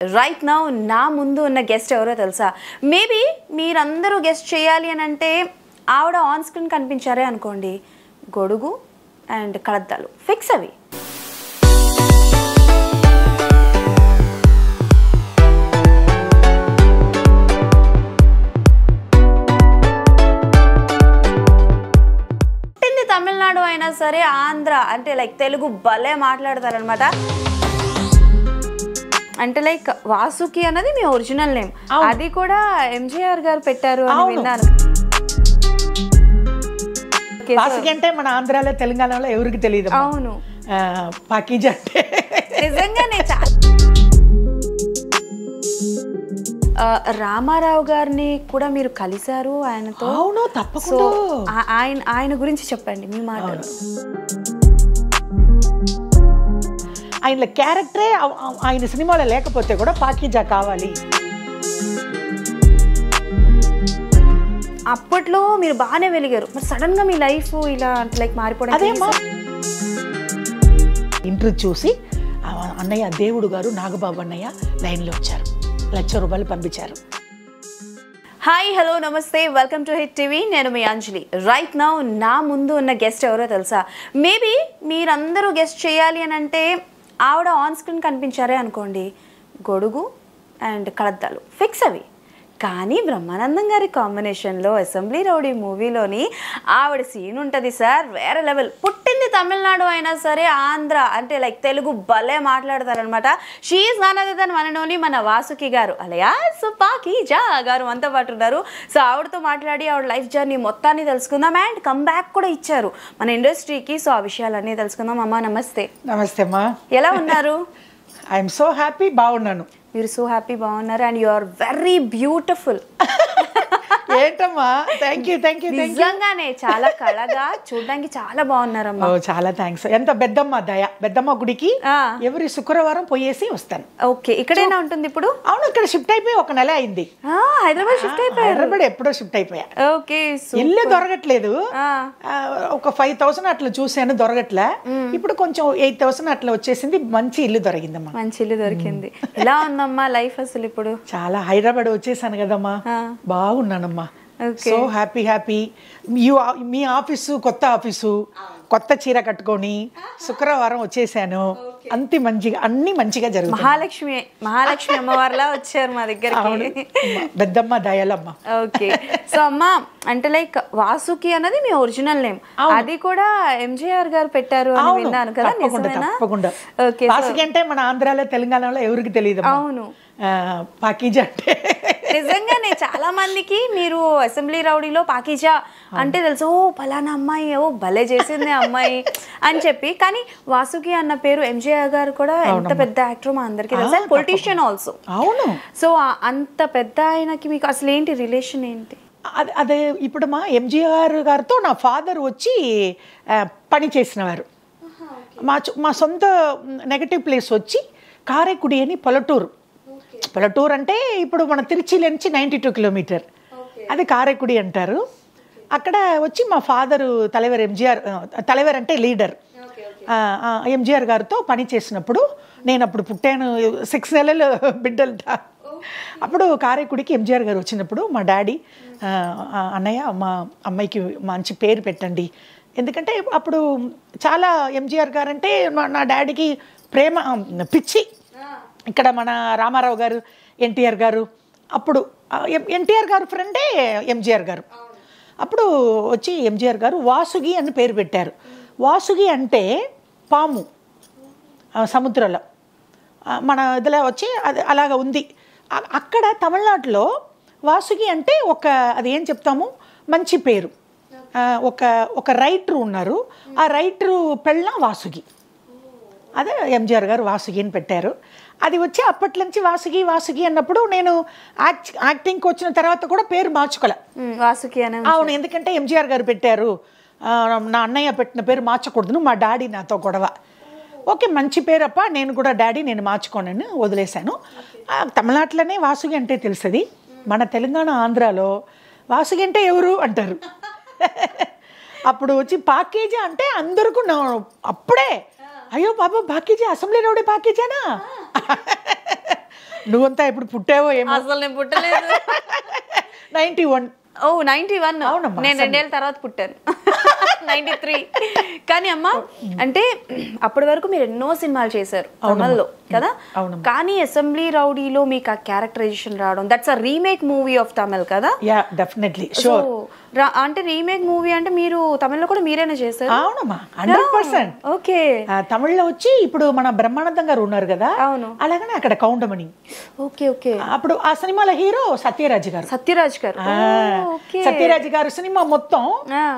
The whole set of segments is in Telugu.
రైట్ నౌ నా ముందు ఉన్న గెస్ట్ ఎవరో తెలుసా? మేబీ మీరందరూ గెస్ట్ చేయాలి అని అంటే ఆవిడ ఆన్ స్క్రీన్ కనిపించారే అనుకోండి, గొడుగు అండ్ కళద్దాలు ఫిక్స్ అవి. తమిళనాడు అయినా సరే ఆంధ్ర అంటే లైక్ తెలుగు భలే మాట్లాడతారనమాట. అంటే లైక్ వాసుకి అన్నది మీ ఒరిజినల్ నేమ్, అది కూడా ఎంజీఆర్ గారు పెట్టారు అని విన్నాను. వాసుకి అంటే మన ఆంధ్రాలో తెలంగాణలో ఎవరికి తెలియదు. అవును, పాకీజా అంటే నిజంగానే రామారావు గారిని కూడా మీరు కలిశారు ఆయనతో. అవును, తప్పకుండా. ఆయన గురించి చెప్పండి మీ మాటలు. ఆయన క్యారెక్టరే ఆయన సినిమాలో లేకపోతే కూడా పాకీజా కావాలి. అప్పట్లో మీరు బాగానే వెలిగారు, మరి సడన్ గా మీ లైఫ్ ఇలా లైక్ మారిపోవడం. ఇంటర్వ్యూ చూసి అన్నయ్య దేవుడు గారు నాగబాబు అన్నయ్య లైన్లో వచ్చారు, ₹1,00,000 పంపించారు. హాయ్, హలో, నమస్తే, వెల్కమ్ టు హిట్ టీవీ. నేను మీ అంజలి. రైట్ నౌ నా ముందు ఉన్న గెస్ట్ ఎవరో తెలుసా? మేబీ మీరందరూ గెస్ట్ చేయాలి అని అంటే ఆవిడ ఆన్ స్క్రీన్ కనిపించారే అనుకోండి, గొడుగు అండ్ కళద్దాలు ఫిక్స్ అవి. కానీ బ్రహ్మానందం గారి కాంబినేషన్లో అసెంబ్లీ రౌడీ మూవీలోని ఆవిడ సీన్ ఉంటుంది సార్, వేరే లెవెల్. పుట్టింది తమిళనాడు అయినా సరే ఆంధ్ర అంటే లైక్ తెలుగు భలే మాట్లాడతారనమాట. She is none other than one and only మన వాసుకి గారు, అలియాస్ పాకీజా గారు మనతో పాటు ఉన్నారు. సో ఆవిడతో మాట్లాడి ఆవిడ లైఫ్ జర్నీ మొత్తాన్ని తెలుసుకుందాం అండ్ కమ్ బ్యాక్ కూడా ఇచ్చారు మన ఇండస్ట్రీకి. సో ఆ విషయాలన్నీ తెలుసుకుందాం. అమ్మా నమస్తే. నమస్తే అమ్మా, ఎలా ఉన్నారు? ఐఎమ్ సో హ్యాపీ, బాగున్నాను. మీరు సో హ్యాపీ, బాగున్నారు and you are very beautiful. ఏంటమ్మా, థ్యాంక్ యూ. నిజంగానే చాలా కళగా చూడడానికి చాలా బాగున్నారమ్మా. చాలా థ్యాంక్స్. ఎంత పెద్దమ్మ దయ. పెద్దమ్మ గుడికి ఎవరి శుక్రవారం పోయేసి వస్తాను. ఓకే, ఇక్కడైనా ఉంటుంది ఇప్పుడు? అవును, ఇక్కడ షిఫ్ట్ అయిపోయి 1 నెల అయింది. హైదరాబాద్ షిఫ్ట్ అయిపోయారు? హైదరాబాద్ ఎప్పుడో షిఫ్ట్ అయిపోయా. ఓకే, ఇల్లు దొరకట్లేదు. ఒక 5,000 అట్లా చూసాను, దొరకట్లే. ఇప్పుడు కొంచెం 8,000 అట్లా వచ్చేసింది. మంచి ఇల్లు దొరికిందమ్మా. మంచి ఇల్లు దొరికింది. ఎలా ఉందమ్మా లైఫ్ అసలు ఇప్పుడు? చాలా. హైదరాబాద్ వచ్చేసాను కదమ్మా, బాగున్నానమ్మా. So happy. మీ ఆఫీసు కొత్త ఆఫీసు, కొత్త చీర కట్టుకొని శుక్రవారం వచ్చేసాను. అన్ని మంచిగా జరుగుతుంది. మహాలక్ష్మి అమ్మవారిలా వచ్చారు మా దగ్గరికి. పెద్దమ్మ దయాలమ్మ. ఓకే, సో అమ్మా అంటే లైక్ వాసుకి అన్నది మీ ఒరిజినల్ నేమ్, అది కూడా ఎంజీఆర్ గారు పెట్టారు అని విన్నాను కదా, నిజమేనా? తప్పకుండా. వాసుకి అంటే మన ఆంధ్రాలో తెలంగాణలో ఎవరికి తెలియదు. అవును, పాకీజా అంటే నిజంగానే చాలా మందికి మీరు అసెంబ్లీ రౌడీలో పాకీజా అంటే తెలుసు, ఓ పలానా అమ్మాయి, ఓ భలే చేసింది అమ్మాయి అని చెప్పి. కానీ వాసుకి అన్న పేరు ఎంజీఆర్ గారు కూడా ఎంత పెద్ద యాక్టర్ మా అందరికి తెలుసు, పొలిటీషియన్ ఆల్సో. అవును. సో అంత పెద్ద ఆయనకి మీకు అసలు ఏంటి రిలేషన్ ఏంటి? అదే ఇప్పుడు మా ఎంజీఆర్ గారితో నా ఫాదర్ వచ్చి పని చేసినవారు. మా సొంత నెగటివ్ ప్లేస్ వచ్చి కారైకుడి అని పల్లెటూరు అంటే ఇప్పుడు మన తిరుచిలో నుంచి 92 కిలోమీటర్, అది కారైకుడి అంటారు. అక్కడ వచ్చి మా ఫాదరు తలైవర్ అంటే లీడర్ ఎంజీఆర్ గారితో పని చేసినప్పుడు, నేను అప్పుడు పుట్టాను, 6 నెలలు బిడ్డలు. అప్పుడు కారైకుడికి ఎంజీఆర్ గారు వచ్చినప్పుడు మా డాడీ, అన్నయ్య మా అమ్మాయికి మంచి పేరు పెట్టండి, ఎందుకంటే అప్పుడు చాలా ఎంజీఆర్ గారు అంటే నా డాడీకి ప్రేమ, పిచ్చి. ఇక్కడ మన రామారావు గారు, ఎన్టీఆర్ గారు, అప్పుడు ఎన్టీఆర్ గారు ఫ్రెండే ఎంజీఆర్ గారు. అప్పుడు వచ్చి ఎంజీఆర్ గారు వాసుగి అని పేరు పెట్టారు. వాసుగి అంటే పాము సముద్రంలో, మన ఇదిలో వచ్చి అది అలాగ ఉంది. అక్కడ తమిళనాడులో వాసుగి అంటే అది ఏం చెప్తాము, మంచి పేరు. ఒక రైటరు ఉన్నారు, ఆ రైటరు పెళ్ళ వాసుగి, అదే ఎంజీఆర్ గారు వాసుగి అని పెట్టారు. అది వచ్చి అప్పటి నుంచి వాసుగి అన్నప్పుడు నేను యాక్టింగ్కి వచ్చిన తర్వాత కూడా పేరు మార్చుకోలే, వాసుకి అని. అవును, ఎందుకంటే ఎంజీఆర్ గారు పెట్టారు, నా అన్నయ్య పెట్టిన పేరు మార్చకూడదు, మా డాడీ నాతో గొడవ. ఓకే, మంచి పేరప్ప, నేను కూడా డాడీ నేను మార్చుకోనని వదిలేశాను. తమిళనాడులోనే వాసుగి అంటే తెలుస్తుంది, మన తెలంగాణ ఆంధ్రాలో వాసుగి అంటే ఎవరు అంటారు. అప్పుడు వచ్చి పాకీజా అంటే అందరికీ అప్పుడే అయ్యో బాబా పాకీజా, అసెంబ్లీ రౌడీ పాకీజానా నువ్వంతా ఎప్పుడు పుట్టావో ఏమో. అసలు నేను పుట్టలేదు. 91. ఓ 91. అవునమ్మా, నేను 2 ఏళ్ళ తర్వాత పుట్టాను. 93. కానీ అమ్మ అంటే అప్పటి వరకు మీరు ఎన్నో సినిమాలు చేశారు తమిళ్లో కదా. కానీ అసెంబ్లీ రౌడీలో మీకు ఆ క్యారెక్టరైజేషన్ రావడం, that's a remake movie of Tamil కదా. Yeah definitely sure. అంటే రీమేక్ మూవీ అంటే మీరు తమిళ్లో కూడా మీరేనా చేశారు? అవునమ్మా 100%. ఓకే. తమిళ్లో వచ్చి ఇప్పుడు మన బ్రహ్మానందం గారు ఉన్నారు కదా, అవును, అలాగనే అక్కడ కౌండమణి. Okay okay. అప్పుడు ఆ సినిమాల హీరో సత్యరాజ్ గారు. సత్యరాజ్ గారు. సత్యరాజ్ గారు సినిమా మొత్తం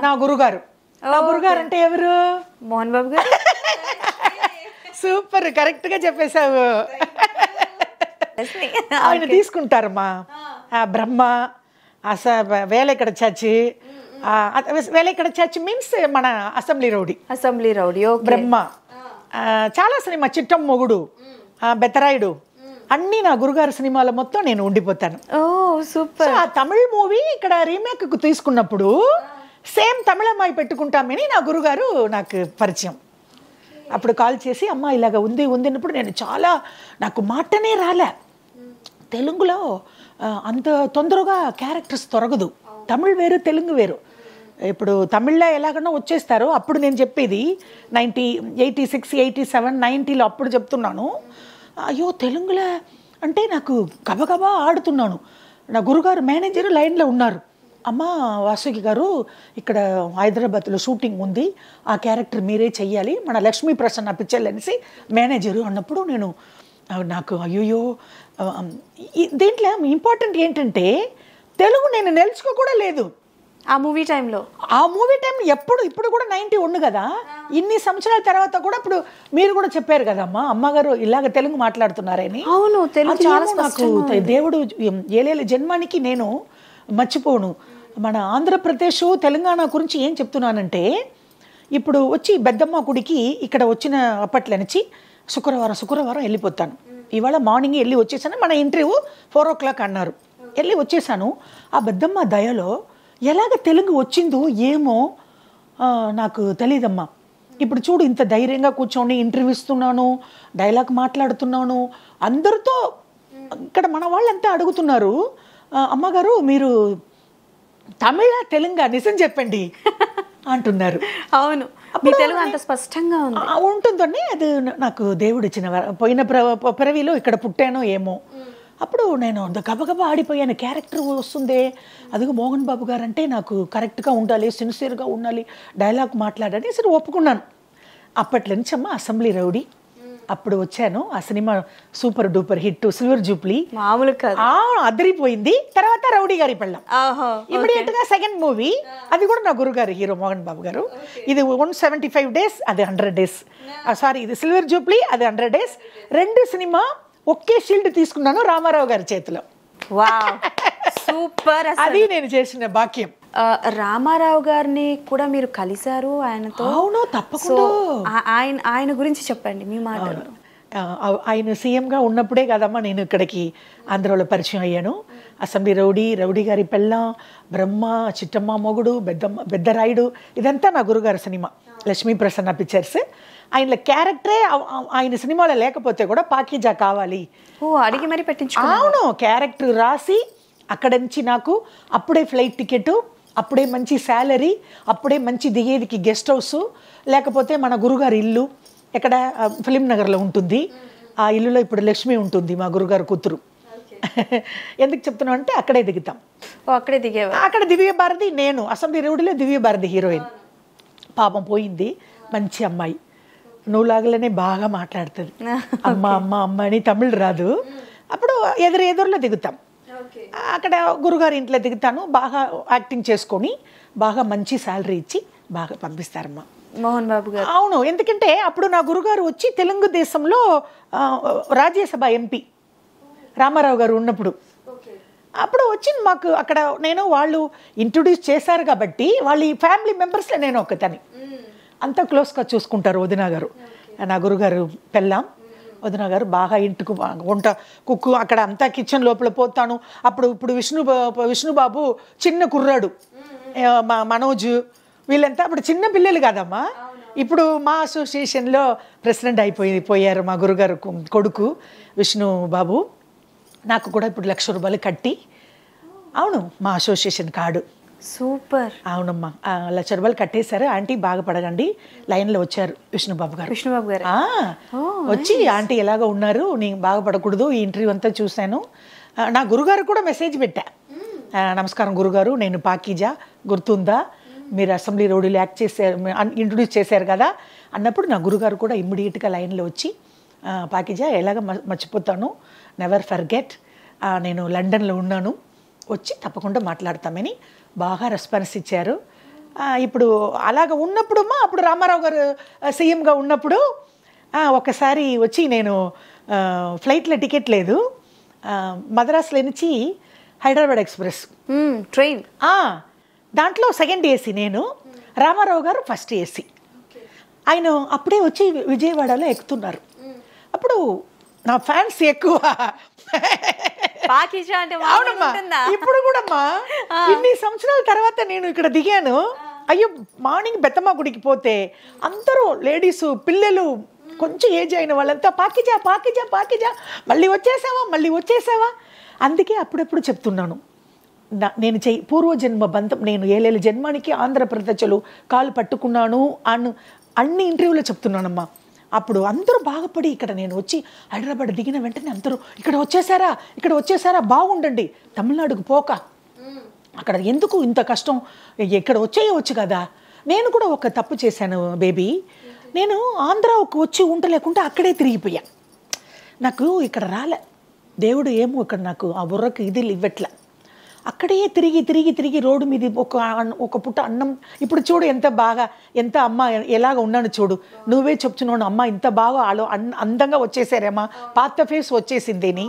నా గురుగారు. నా గురుగారు అంటే ఎవరు? మోహన్ బాబు గారు. సూపర్, కరెక్ట్ గా చెప్పేశావు. ఆయన తీసుకుంటారమ్మా. బ్రహ్మ వేలెక్కడ చర్చి. వేలెక్కడ చర్చి మీన్స్ మన assembly rowdy. Assembly rowdy. Brahma చాలా సినిమా, చిట్టం మొగుడు, బెత్తరాయుడు, అన్ని నా గురుగారు సినిమాల మొత్తం నేను ఉండిపోతాను. ఓ సూపర్. ఆ తమిళ్ మూవీ ఇక్కడ రీమేక్ కు తీసుకున్నప్పుడు సేమ్ తమిళమ్మాయి పెట్టుకుంటామని నా గురుగారు నాకు పరిచయం. అప్పుడు కాల్ చేసి అమ్మ ఇలాగ ఉంది అన్నప్పుడు నేను చాలా, నాకు మాటనే రాలే. తెలుగులో అంత తొందరగా క్యారెక్టర్స్ తొరగదు. తమిళ్ వేరు, తెలుగు వేరు. ఇప్పుడు తమిళ్లో ఎలాగన్నా వచ్చేస్తారు. అప్పుడు నేను చెప్పేది 86, 87, 90లో అప్పుడు చెప్తున్నాను. అయ్యో తెలుగులో అంటే నాకు గబగబా ఆడుతున్నాను. నా గురుగారు మేనేజర్ లైన్లో ఉన్నారు. అమ్మ వాసుకి గారు ఇక్కడ హైదరాబాద్లో షూటింగ్ ఉంది, ఆ క్యారెక్టర్ మీరే చెయ్యాలి, మన లక్ష్మీ ప్రసన్న పిక్చర్లు అనేసి మేనేజరు అన్నప్పుడు నేను నాకు అయ్యో దీంట్లో ఇంపార్టెంట్ ఏంటంటే తెలుగు నేను నేర్చుకో కూడా లేదు ఆ మూవీ టైంలో. ఆ మూవీ టైం ఇప్పుడు కూడా 91 కదా, ఇన్ని సంవత్సరాల తర్వాత కూడా ఇప్పుడు మీరు కూడా చెప్పారు కదమ్మా అమ్మగారు ఇలాగ తెలుగు మాట్లాడుతున్నారని. అవును, తెలుగు చాలా నాకు దేవుడు ఏలేల జన్మానికి నేను మర్చిపోను. మన ఆంధ్రప్రదేశ్ తెలంగాణ గురించి ఏం చెప్తున్నానంటే, ఇప్పుడు వచ్చి పెద్దమ్మ గుడికి ఇక్కడ వచ్చిన అప్పట్లో నుంచి శుక్రవారం వెళ్ళిపోతాను. ఇవాళ మార్నింగ్ వెళ్ళి వచ్చేసాను. మన ఇంటర్వ్యూ 4 o'clock అన్నారు. వెళ్ళి వచ్చేసాను. ఆ పెద్దమ్మ దయలో ఎలాగ తెలుగు వచ్చిందో ఏమో నాకు తెలియదమ్మా. ఇప్పుడు చూడు ఇంత ధైర్యంగా కూర్చొని ఇంటర్వ్యూ ఇస్తున్నాను, డైలాగ్ మాట్లాడుతున్నాను, అందరితో ఇక్కడ మన వాళ్ళంతా అడుగుతున్నారు అమ్మగారు మీరు తమిళ తెలుగు నిజం చెప్పండి అంటున్నారు. అవును, తెలుగు అంత స్పష్టంగా ఉంటుందని అది నాకు దేవుడు ఇచ్చిన పోయిన పిరవిలో ఇక్కడ పుట్టానో ఏమో. అప్పుడు నేను గబగబా ఆడిపోయాను. క్యారెక్టర్ వస్తుందే, అదిగో మోహన్ బాబు గారు అంటే నాకు కరెక్ట్గా ఉండాలి, సిన్సియర్గా ఉండాలి, డైలాగ్ మాట్లాడాలి సరే ఒప్పుకున్నాను. అప్పట్లో నుంచి అమ్మ అసెంబ్లీ రౌడీ అప్పుడు వచ్చాను. ఆ cinema super duper hit, silver jubilee, మామూలు అదిరిపోయింది. తర్వాత రౌడీ గారి పెళ్ళాం ఇమీడియట్ గా సెకండ్ మూవీ, అది కూడా నా గురుగారు హీరో మోహన్ బాబు గారు. ఇది 175 days, అది 100 days. సారీ, ఇది సిల్వర్ జూప్లీ, అది 100 days. 2 సినిమా ఒకే షీల్డ్ తీసుకున్నాను రామారావు గారి చేతిలో. సూపర్. అది నేను చేసిన భాగ్యం. రామారావు గారిని కూడా మీరు కలిశారు ఆయనతో? అవును, తప్పకుండా. ఆయన గురించి చెప్పండి మీ మాటలు. ఆయన సీఎంగా ఉన్నప్పుడే కదమ్మా నేను ఇక్కడికి ఆంధ్రలో పరిచయం అయ్యాను. అసెంబ్లీ రౌడీ గారి పెళ్ళం, బ్రహ్మ, చిట్టమ్మ మొగుడు, బెద్దరాయుడు, ఇదంతా నా గురుగారు సినిమా, లక్ష్మీ ప్రసన్న పిక్చర్స్. ఆయన క్యారెక్టరే ఆయన సినిమాలో లేకపోతే కూడా పాకీజా కావాలి అడిగి మరి పెట్టించు. అవును, క్యారెక్టర్ రాసి అక్కడ నుంచి నాకు అప్పుడే ఫ్లైట్ టికెట్, అప్పుడే మంచి శాలరీ, అప్పుడే మంచి దిగేదికి గెస్ట్ హౌస్, లేకపోతే మన గురుగారి ఇల్లు ఎక్కడ ఫిలిం నగర్లో ఉంటుంది. ఆ ఇల్లులో ఇప్పుడు లక్ష్మి ఉంటుంది, మా గురుగారు కూతురు. ఎందుకు చెప్తున్నాం అంటే అక్కడే దిగుతాం. అక్కడే దిగేవా? అక్కడ దివ్య భారతి, నేను అసెంబ్లీ రౌడీలో దివ్య భారతి హీరోయిన్. పాపం పోయింది, మంచి అమ్మాయి, నువ్వులాగలనే బాగా మాట్లాడుతుంది. అమ్మ అమ్మ అమ్మ అని తమిళ్ రాదు. అప్పుడు ఎదురులో దిగుతాం. అక్కడ గురుగారి ఇంట్లో దిగుతాను. బాగా యాక్టింగ్ చేసుకొని బాగా మంచి శాలరీ ఇచ్చి బాగా పంపిస్తారమ్మా మోహన్ బాబు గారు. అవును, ఎందుకంటే అప్పుడు నా గురుగారు వచ్చి తెలుగుదేశంలో రాజ్యసభ ఎంపీ రామారావు గారు ఉన్నప్పుడు అప్పుడు వచ్చి మాకు అక్కడ వాళ్ళు ఇంట్రొడ్యూస్ చేశారు కాబట్టి వాళ్ళ ఫ్యామిలీ మెంబర్స్లో నేను ఒకతని. అంతా క్లోజ్గా చూసుకుంటారు వదిన గారు. నా గురుగారు పెళ్ళాం వదిన గారు బాగా ఇంటికి వంట కుక్కు, అక్కడ అంతా కిచెన్ లోపల పోతాను. ఇప్పుడు విష్ణుబాబు చిన్న కుర్రాడు, మనోజ్ వీళ్ళంతా అప్పుడు చిన్న పిల్లలు కాదమ్మా. ఇప్పుడు మా అసోసియేషన్లో ప్రెసిడెంట్ పోయారు మా గురుగారు కొడుకు విష్ణుబాబు. నాకు కూడా ఇప్పుడు 1,00,000 రూపాయలు కట్టి, అవును మా అసోసియేషన్ కార్డు. సూపర్. అవునమ్మా, 1,00,000 రూపాయలు కట్టేశారు. ఆంటీ బాగా పడగండి లైన్లో వచ్చారు విష్ణుబాబు గారు. విష్ణుబాబు గారు వచ్చి ఆంటీ ఎలాగ ఉన్నారు, నేను బాగుపడకూడదు, ఈ ఇంటర్వ్యూ అంతా చూశాను. నా గురుగారు కూడా మెసేజ్ పెట్టా, నమస్కారం గురుగారు, నేను పాకీజా, గుర్తుందా మీరు అసెంబ్లీ రోడ్డులో యాక్ట్ చేశారు, ఇంట్రొడ్యూస్ చేశారు కదా అన్నప్పుడు నా గురుగారు కూడా ఇమ్మీడియట్గా లైన్లో వచ్చి పాకీజా ఎలాగ మర్చిపోతాను, నెవర్ ఫర్గెట్, నేను లండన్లో ఉన్నాను, వచ్చి తప్పకుండా మాట్లాడతామని బాగా రెస్పాన్స్ ఇచ్చారు. ఇప్పుడు అలాగ ఉన్నప్పుడు అప్పుడు రామారావు గారు సీఎంగా ఉన్నప్పుడు ఒకసారి వచ్చి నేను ఫ్లైట్లో టికెట్ లేదు, మద్రాసులో నుంచి హైదరాబాద్ ఎక్స్ప్రెస్ ట్రైన్, దాంట్లో సెకండ్ ఏసీ నేను, రామారావు గారు ఫస్ట్ ఏసీ. ఆయన అప్పుడే వచ్చి విజయవాడలో ఎక్కుతున్నారు. అప్పుడు నా ఫ్యాన్స్ ఎక్కువ. అవునమ్మా, ఇప్పుడు కూడా ఇన్ని సంవత్సరాల తర్వాత నేను ఇక్కడ దిగాను. అయ్యో, మార్నింగ్ బెత్తమ్మ గుడికి పోతే అందరూ లేడీస్, పిల్లలు, కొంచెం ఏజ్ అయిన వాళ్ళంతా పాకిజా పాకిజా పాకిజా, మళ్ళీ వచ్చేసావా. అందుకే అప్పుడప్పుడు చెప్తున్నాను, నేను పూర్వజన్మ బంధం, నేను 7 జన్మానికి ఆంధ్రప్రదేశ్లో కాలు పట్టుకున్నాను అన్ని ఇంటర్వ్యూలో చెప్తున్నానమ్మా. అప్పుడు అందరూ బాగుపడి ఇక్కడ నేను వచ్చి హైదరాబాద్ దిగిన వెంటనే అందరూ ఇక్కడ వచ్చేసారా, బాగుండండి, తమిళనాడుకు పోక, అక్కడ ఎందుకు ఇంత కష్టం, ఇక్కడ వచ్చేయవచ్చు కదా. నేను కూడా ఒక తప్పు చేశాను బేబీ, నేను ఆంధ్రాకు వచ్చి ఉండలేకుండా అక్కడే తిరిగిపోయా. నాకు ఇక్కడ రాలే, దేవుడు ఏమో ఇక్కడ నాకు ఆ బుర్రకు ఇది ఇవ్వట్లే. అక్కడే తిరిగి రోడ్డు మీద ఒక పుట్ట అన్నం. ఇప్పుడు చూడు ఎంత అమ్మ ఎలాగ ఉన్నాను చూడు, నువ్వే చెప్తున్నాను అమ్మ ఇంత బాగా అందంగా వచ్చేసారేమ్మా, పాత ఫేస్ వచ్చేసిందేని.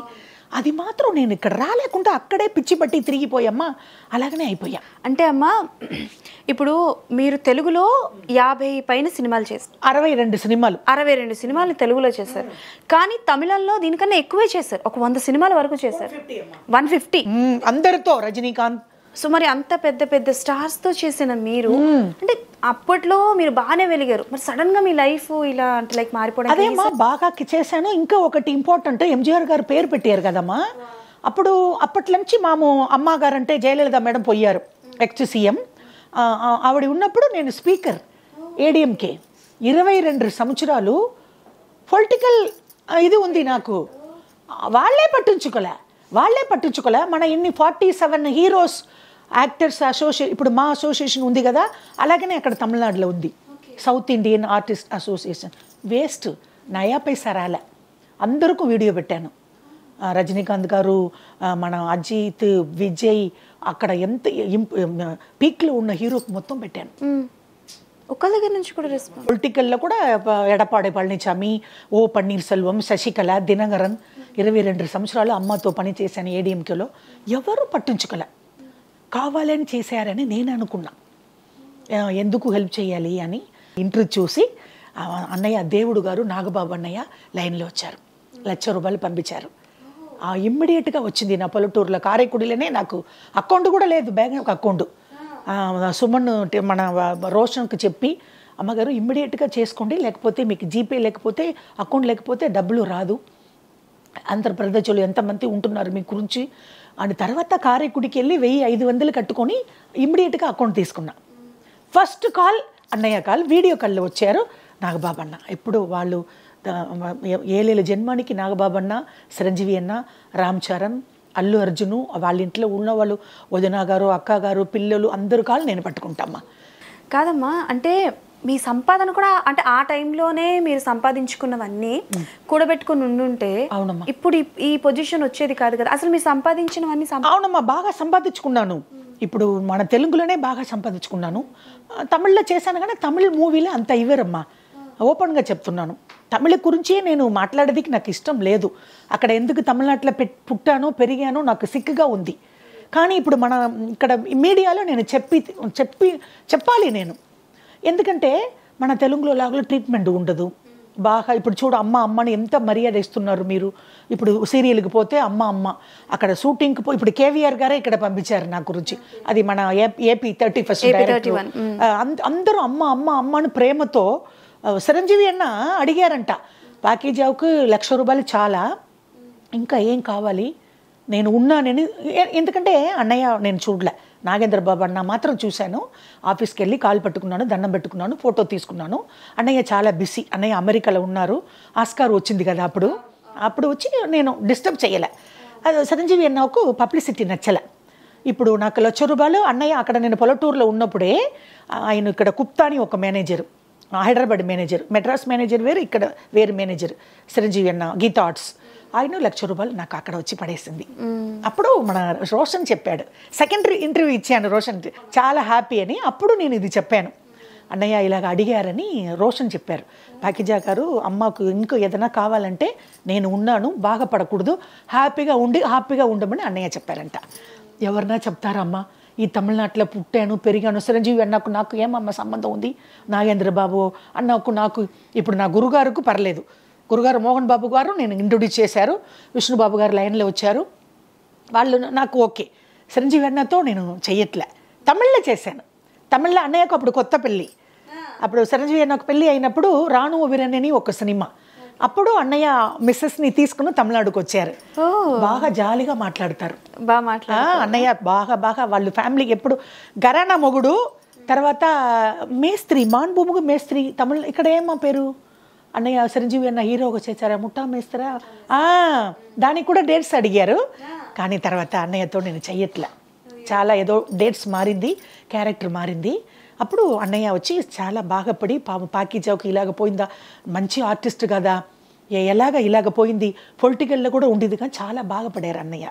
అది మాత్రం నేను ఇక్కడ రాలేకుండా అక్కడే పిచ్చి పట్టి తిరిగిపోయమ్మా, అలాగనే అయిపోయా. అంటే అమ్మా, ఇప్పుడు మీరు తెలుగులో 50 పైన సినిమాలు చేస్తారు, 62 సినిమాలు తెలుగులో చేశారు. కానీ తమిళంలో దీనికన్నా ఎక్కువే చేశారు, ఒక 100 సినిమాల వరకు చేశారు, 150 అందరితో, రజనీకాంత్. సో మరి అంత పెద్ద స్టార్స్ తో చేసిన మీరు, అంటే అప్పట్లో మీరు బాగానే వెలిగారు, మరి సడన్ గా మీ లైఫ్ ఇలా అంటే లైక్ మారిపోవడం? అదేమ్మా, బాగా చేశాను. ఇంకా ఒకటి ఇంపార్టెంట్, ఎంజీఆర్ గారు పేరు పెట్టారు కదమ్మా. అప్పటి నుంచి అమ్మగారు అంటే జయలలిత మేడం పోయారు, ఎక్స్ సీఎం. ఆవిడ ఉన్నప్పుడు నేను స్పీకర్ ఏడీఎంకే 22 సంవత్సరాలు. పొలిటికల్ ఇది ఉంది నాకు, వాళ్ళే పట్టించుకోలే. మన ఇన్ని 47 హీరోస్, యాక్టర్స్ అసోసియేషన్, ఇప్పుడు మా అసోసియేషన్ ఉంది కదా, అలాగనే అక్కడ తమిళనాడులో ఉంది south Indian artist association. Waste, నయా పైసా రాలే. అందరికీ వీడియో పెట్టాను, రజనీకాంత్ గారు, మన అజిత్, విజయ్, అక్కడ ఎంత పీక్లో ఉన్న హీరోకి మొత్తం పెట్టాను. ఒక దగ్గర నుంచి కూడా రెస్పాన్స్. పొలిటికల్లో కూడా ఎడపాడి పళనిచామి, ఓ పన్నీర్ సెల్వం, శశికళ, దినకరన్, 22 సంవత్సరాలు అమ్మతో పని చేశాను ఏడీఎంకేలో. ఎవరు పట్టించుకోలే, కావాలని చేశారని నేను అనుకున్నా. ఎందుకు హెల్ప్ చేయాలి అని ఇంటర్వ్యూ చూసి అన్నయ్య, దేవుడు గారు, నాగబాబు అన్నయ్య లైన్లో వచ్చారు, 1,00,000 రూపాయలు పంపించారు. ఇమ్మీడియట్గా వచ్చింది. నా పల్లెటూరులో కారైకుడిలోనే, నాకు అకౌంట్ కూడా లేదు, బ్యాంక్ అకౌంట్. సుమన్ మన రోషన్కి చెప్పి, అమ్మగారు ఇమ్మీడియట్గా చేసుకోండి, లేకపోతే మీకు జీపే లేకపోతే, అకౌంట్ లేకపోతే డబ్బులు రాదు, ఆంధ్రప్రదేశ్లో ఎంతమంది ఉంటున్నారు మీ గురించి అని. తర్వాత కారైకుడికి వెళ్ళి 1,500 కట్టుకొని ఇమ్మీడియట్గా అకౌంట్ తీసుకున్నా. ఫస్ట్ కాల్ అన్నయ్య కాల్, వీడియో కాల్లో వచ్చారు నాగబాబు అన్న. ఎప్పుడు వాళ్ళు 7 జన్మానికి నాగబాబు అన్న, చిరంజీవి అన్న, రామ్ చరణ్, అల్లు అర్జును, వాళ్ళ ఇంట్లో ఉన్న వాళ్ళు, వదిన గారు, అక్క గారు, పిల్లలు, అందరు కాళ్ళు నేను పట్టుకుంటామ్మా. కాదమ్మా, అంటే మీ సంపాదన కూడా, అంటే ఆ టైంలోనే మీరు సంపాదించుకున్నవన్నీ కూడబెట్టుకుని ఉండుంటే ఇప్పుడు ఈ పొజిషన్ వచ్చేది కాదు కదా. అసలు మీరు సంపాదించినవన్నీ? అవునమ్మా, బాగా సంపాదించుకున్నాను. ఇప్పుడు మన తెలుగులోనే బాగా సంపాదించుకున్నాను. తమిళ్లో చేశాను కానీ తమిళ్ మూవీలో అంత ఇవ్వరమ్మా, ఓపెన్గా చెప్తున్నాను. తమిళ గురించి నేను మాట్లాడేదికి నాకు ఇష్టం లేదు. అక్కడ ఎందుకు తమిళనాడులో పుట్టానో పెరిగానో నాకు సిగ్గుగా ఉంది. కానీ ఇప్పుడు మన ఇక్కడ మీడియాలో నేను చెప్పాలి నేను. ఎందుకంటే మన తెలుగులో లాగా ట్రీట్మెంట్ ఉండదు బాగా. ఇప్పుడు చూడు, అమ్మని ఎంత మర్యాద ఇస్తున్నారు మీరు. ఇప్పుడు సీరియల్కి పోతే అమ్మ, అక్కడ షూటింగ్కి పోయి, ఇప్పుడు కేవీఆర్ గారే ఇక్కడ పంపించారు నా గురించి. అది మన ఏపీ 31st డైరెక్టర్. అందరూ అమ్మ అని ప్రేమతో. చిరంజీవి అన్న అడిగారంట, ప్యాకేజీకి 1,00,000 రూపాయలు చాలా, ఇంకా ఏం కావాలి నేను ఉన్నానని. ఎందుకంటే అన్నయ్య నేను చూడలే, నాగేంద్ర బాబు అన్న మాత్రం చూశాను. ఆఫీస్కి వెళ్ళి కాలు పట్టుకున్నాను, దండం పెట్టుకున్నాను, ఫోటో తీసుకున్నాను. అన్నయ్య చాలా బిజీ, అన్నయ్య అమెరికాలో ఉన్నారు. ఆస్కార్ వచ్చింది కదా అప్పుడు వచ్చి నేను డిస్టర్బ్ చేయలే. అది చిరంజీవి అన్నకు పబ్లిసిటీ నచ్చలే. ఇప్పుడు నాకు ₹1,00,000 అన్నయ్య అక్కడ నేను పొలటూరులో ఉన్నప్పుడే ఆయన ఇక్కడ కుప్తా అని ఒక manager, Hyderabad manager, Madras manager వేరు, ఇక్కడ వేరు మేనేజర్ చిరంజీవి అన్న గీతా ఆర్ట్స్, ఆయన ₹1,00,000 నాకు అక్కడ వచ్చి పడేసింది. అప్పుడు మన రోషన్ చెప్పాడు, సెకండరీ ఇంటర్వ్యూ ఇచ్చాను రోషన్, చాలా హ్యాపీ అని. అప్పుడు నేను ఇది చెప్పాను, అన్నయ్య ఇలాగ అడిగారని రోషన్ చెప్పారు. పాకిజా గారు అమ్మకు ఇంకో ఏదైనా కావాలంటే నేను ఉన్నాను, బాధపడకూడదు, హ్యాపీగా ఉండమని అన్నయ్య చెప్పారంట. ఎవరన్నా చెప్తారమ్మా, ఈ తమిళనాడులో పుట్టాను పెరిగాను, చిరంజీవి అన్నకు నాకు ఏమమ్మ సంబంధం ఉంది, నాగేంద్ర బాబు అన్నకు నాకు. ఇప్పుడు నా గురుగారుకు పర్లేదు, గురుగారు మోహన్ బాబు గారు నేను ఇంట్రొడ్యూస్ చేశారు, విష్ణుబాబు గారు లైన్లో వచ్చారు, వాళ్ళు నాకు ఓకే. చిరంజీవి అన్నతో నేను చెయ్యట్లే, తమిళ్లో చేశాను. తమిళ్లో అన్నయ్యకు అప్పుడు కొత్త పెళ్ళి, అప్పుడు చిరంజీవి అన్నకు పెళ్ళి అయినప్పుడు రాణు వీరని ఒక సినిమా, అప్పుడు అన్నయ్య మిస్సెస్ని తీసుకుని తమిళనాడుకు వచ్చారు. బాగా జాలీగా మాట్లాడతారు, అన్నయ్య బాగా వాళ్ళు ఫ్యామిలీ ఎప్పుడు గరానా మొగుడు. తర్వాత మేస్త్రి, మాన్భూముగు మేస్త్రి తమిళ, ఇక్కడ ఏమా పేరు అన్నయ్య చిరంజీవి అన్న హీరోగా చేశారా, ముఠా మేస్త్రా, దానికి కూడా డేట్స్ అడిగారు. కానీ తర్వాత అన్నయ్యతో నేను చెయ్యట్లే, చాలా ఏదో డేట్స్ మారింది, క్యారెక్టర్ మారింది. అప్పుడు అన్నయ్య వచ్చి చాలా బాగుపడి పాకిజావుకి ఇలాగ పోయిందా, మంచి ఆర్టిస్ట్ కదా, ఇలాగ పోయింది, పొలిటికల్లో కూడా ఉండేది కానీ చాలా బాగుపడారు అన్నయ్య.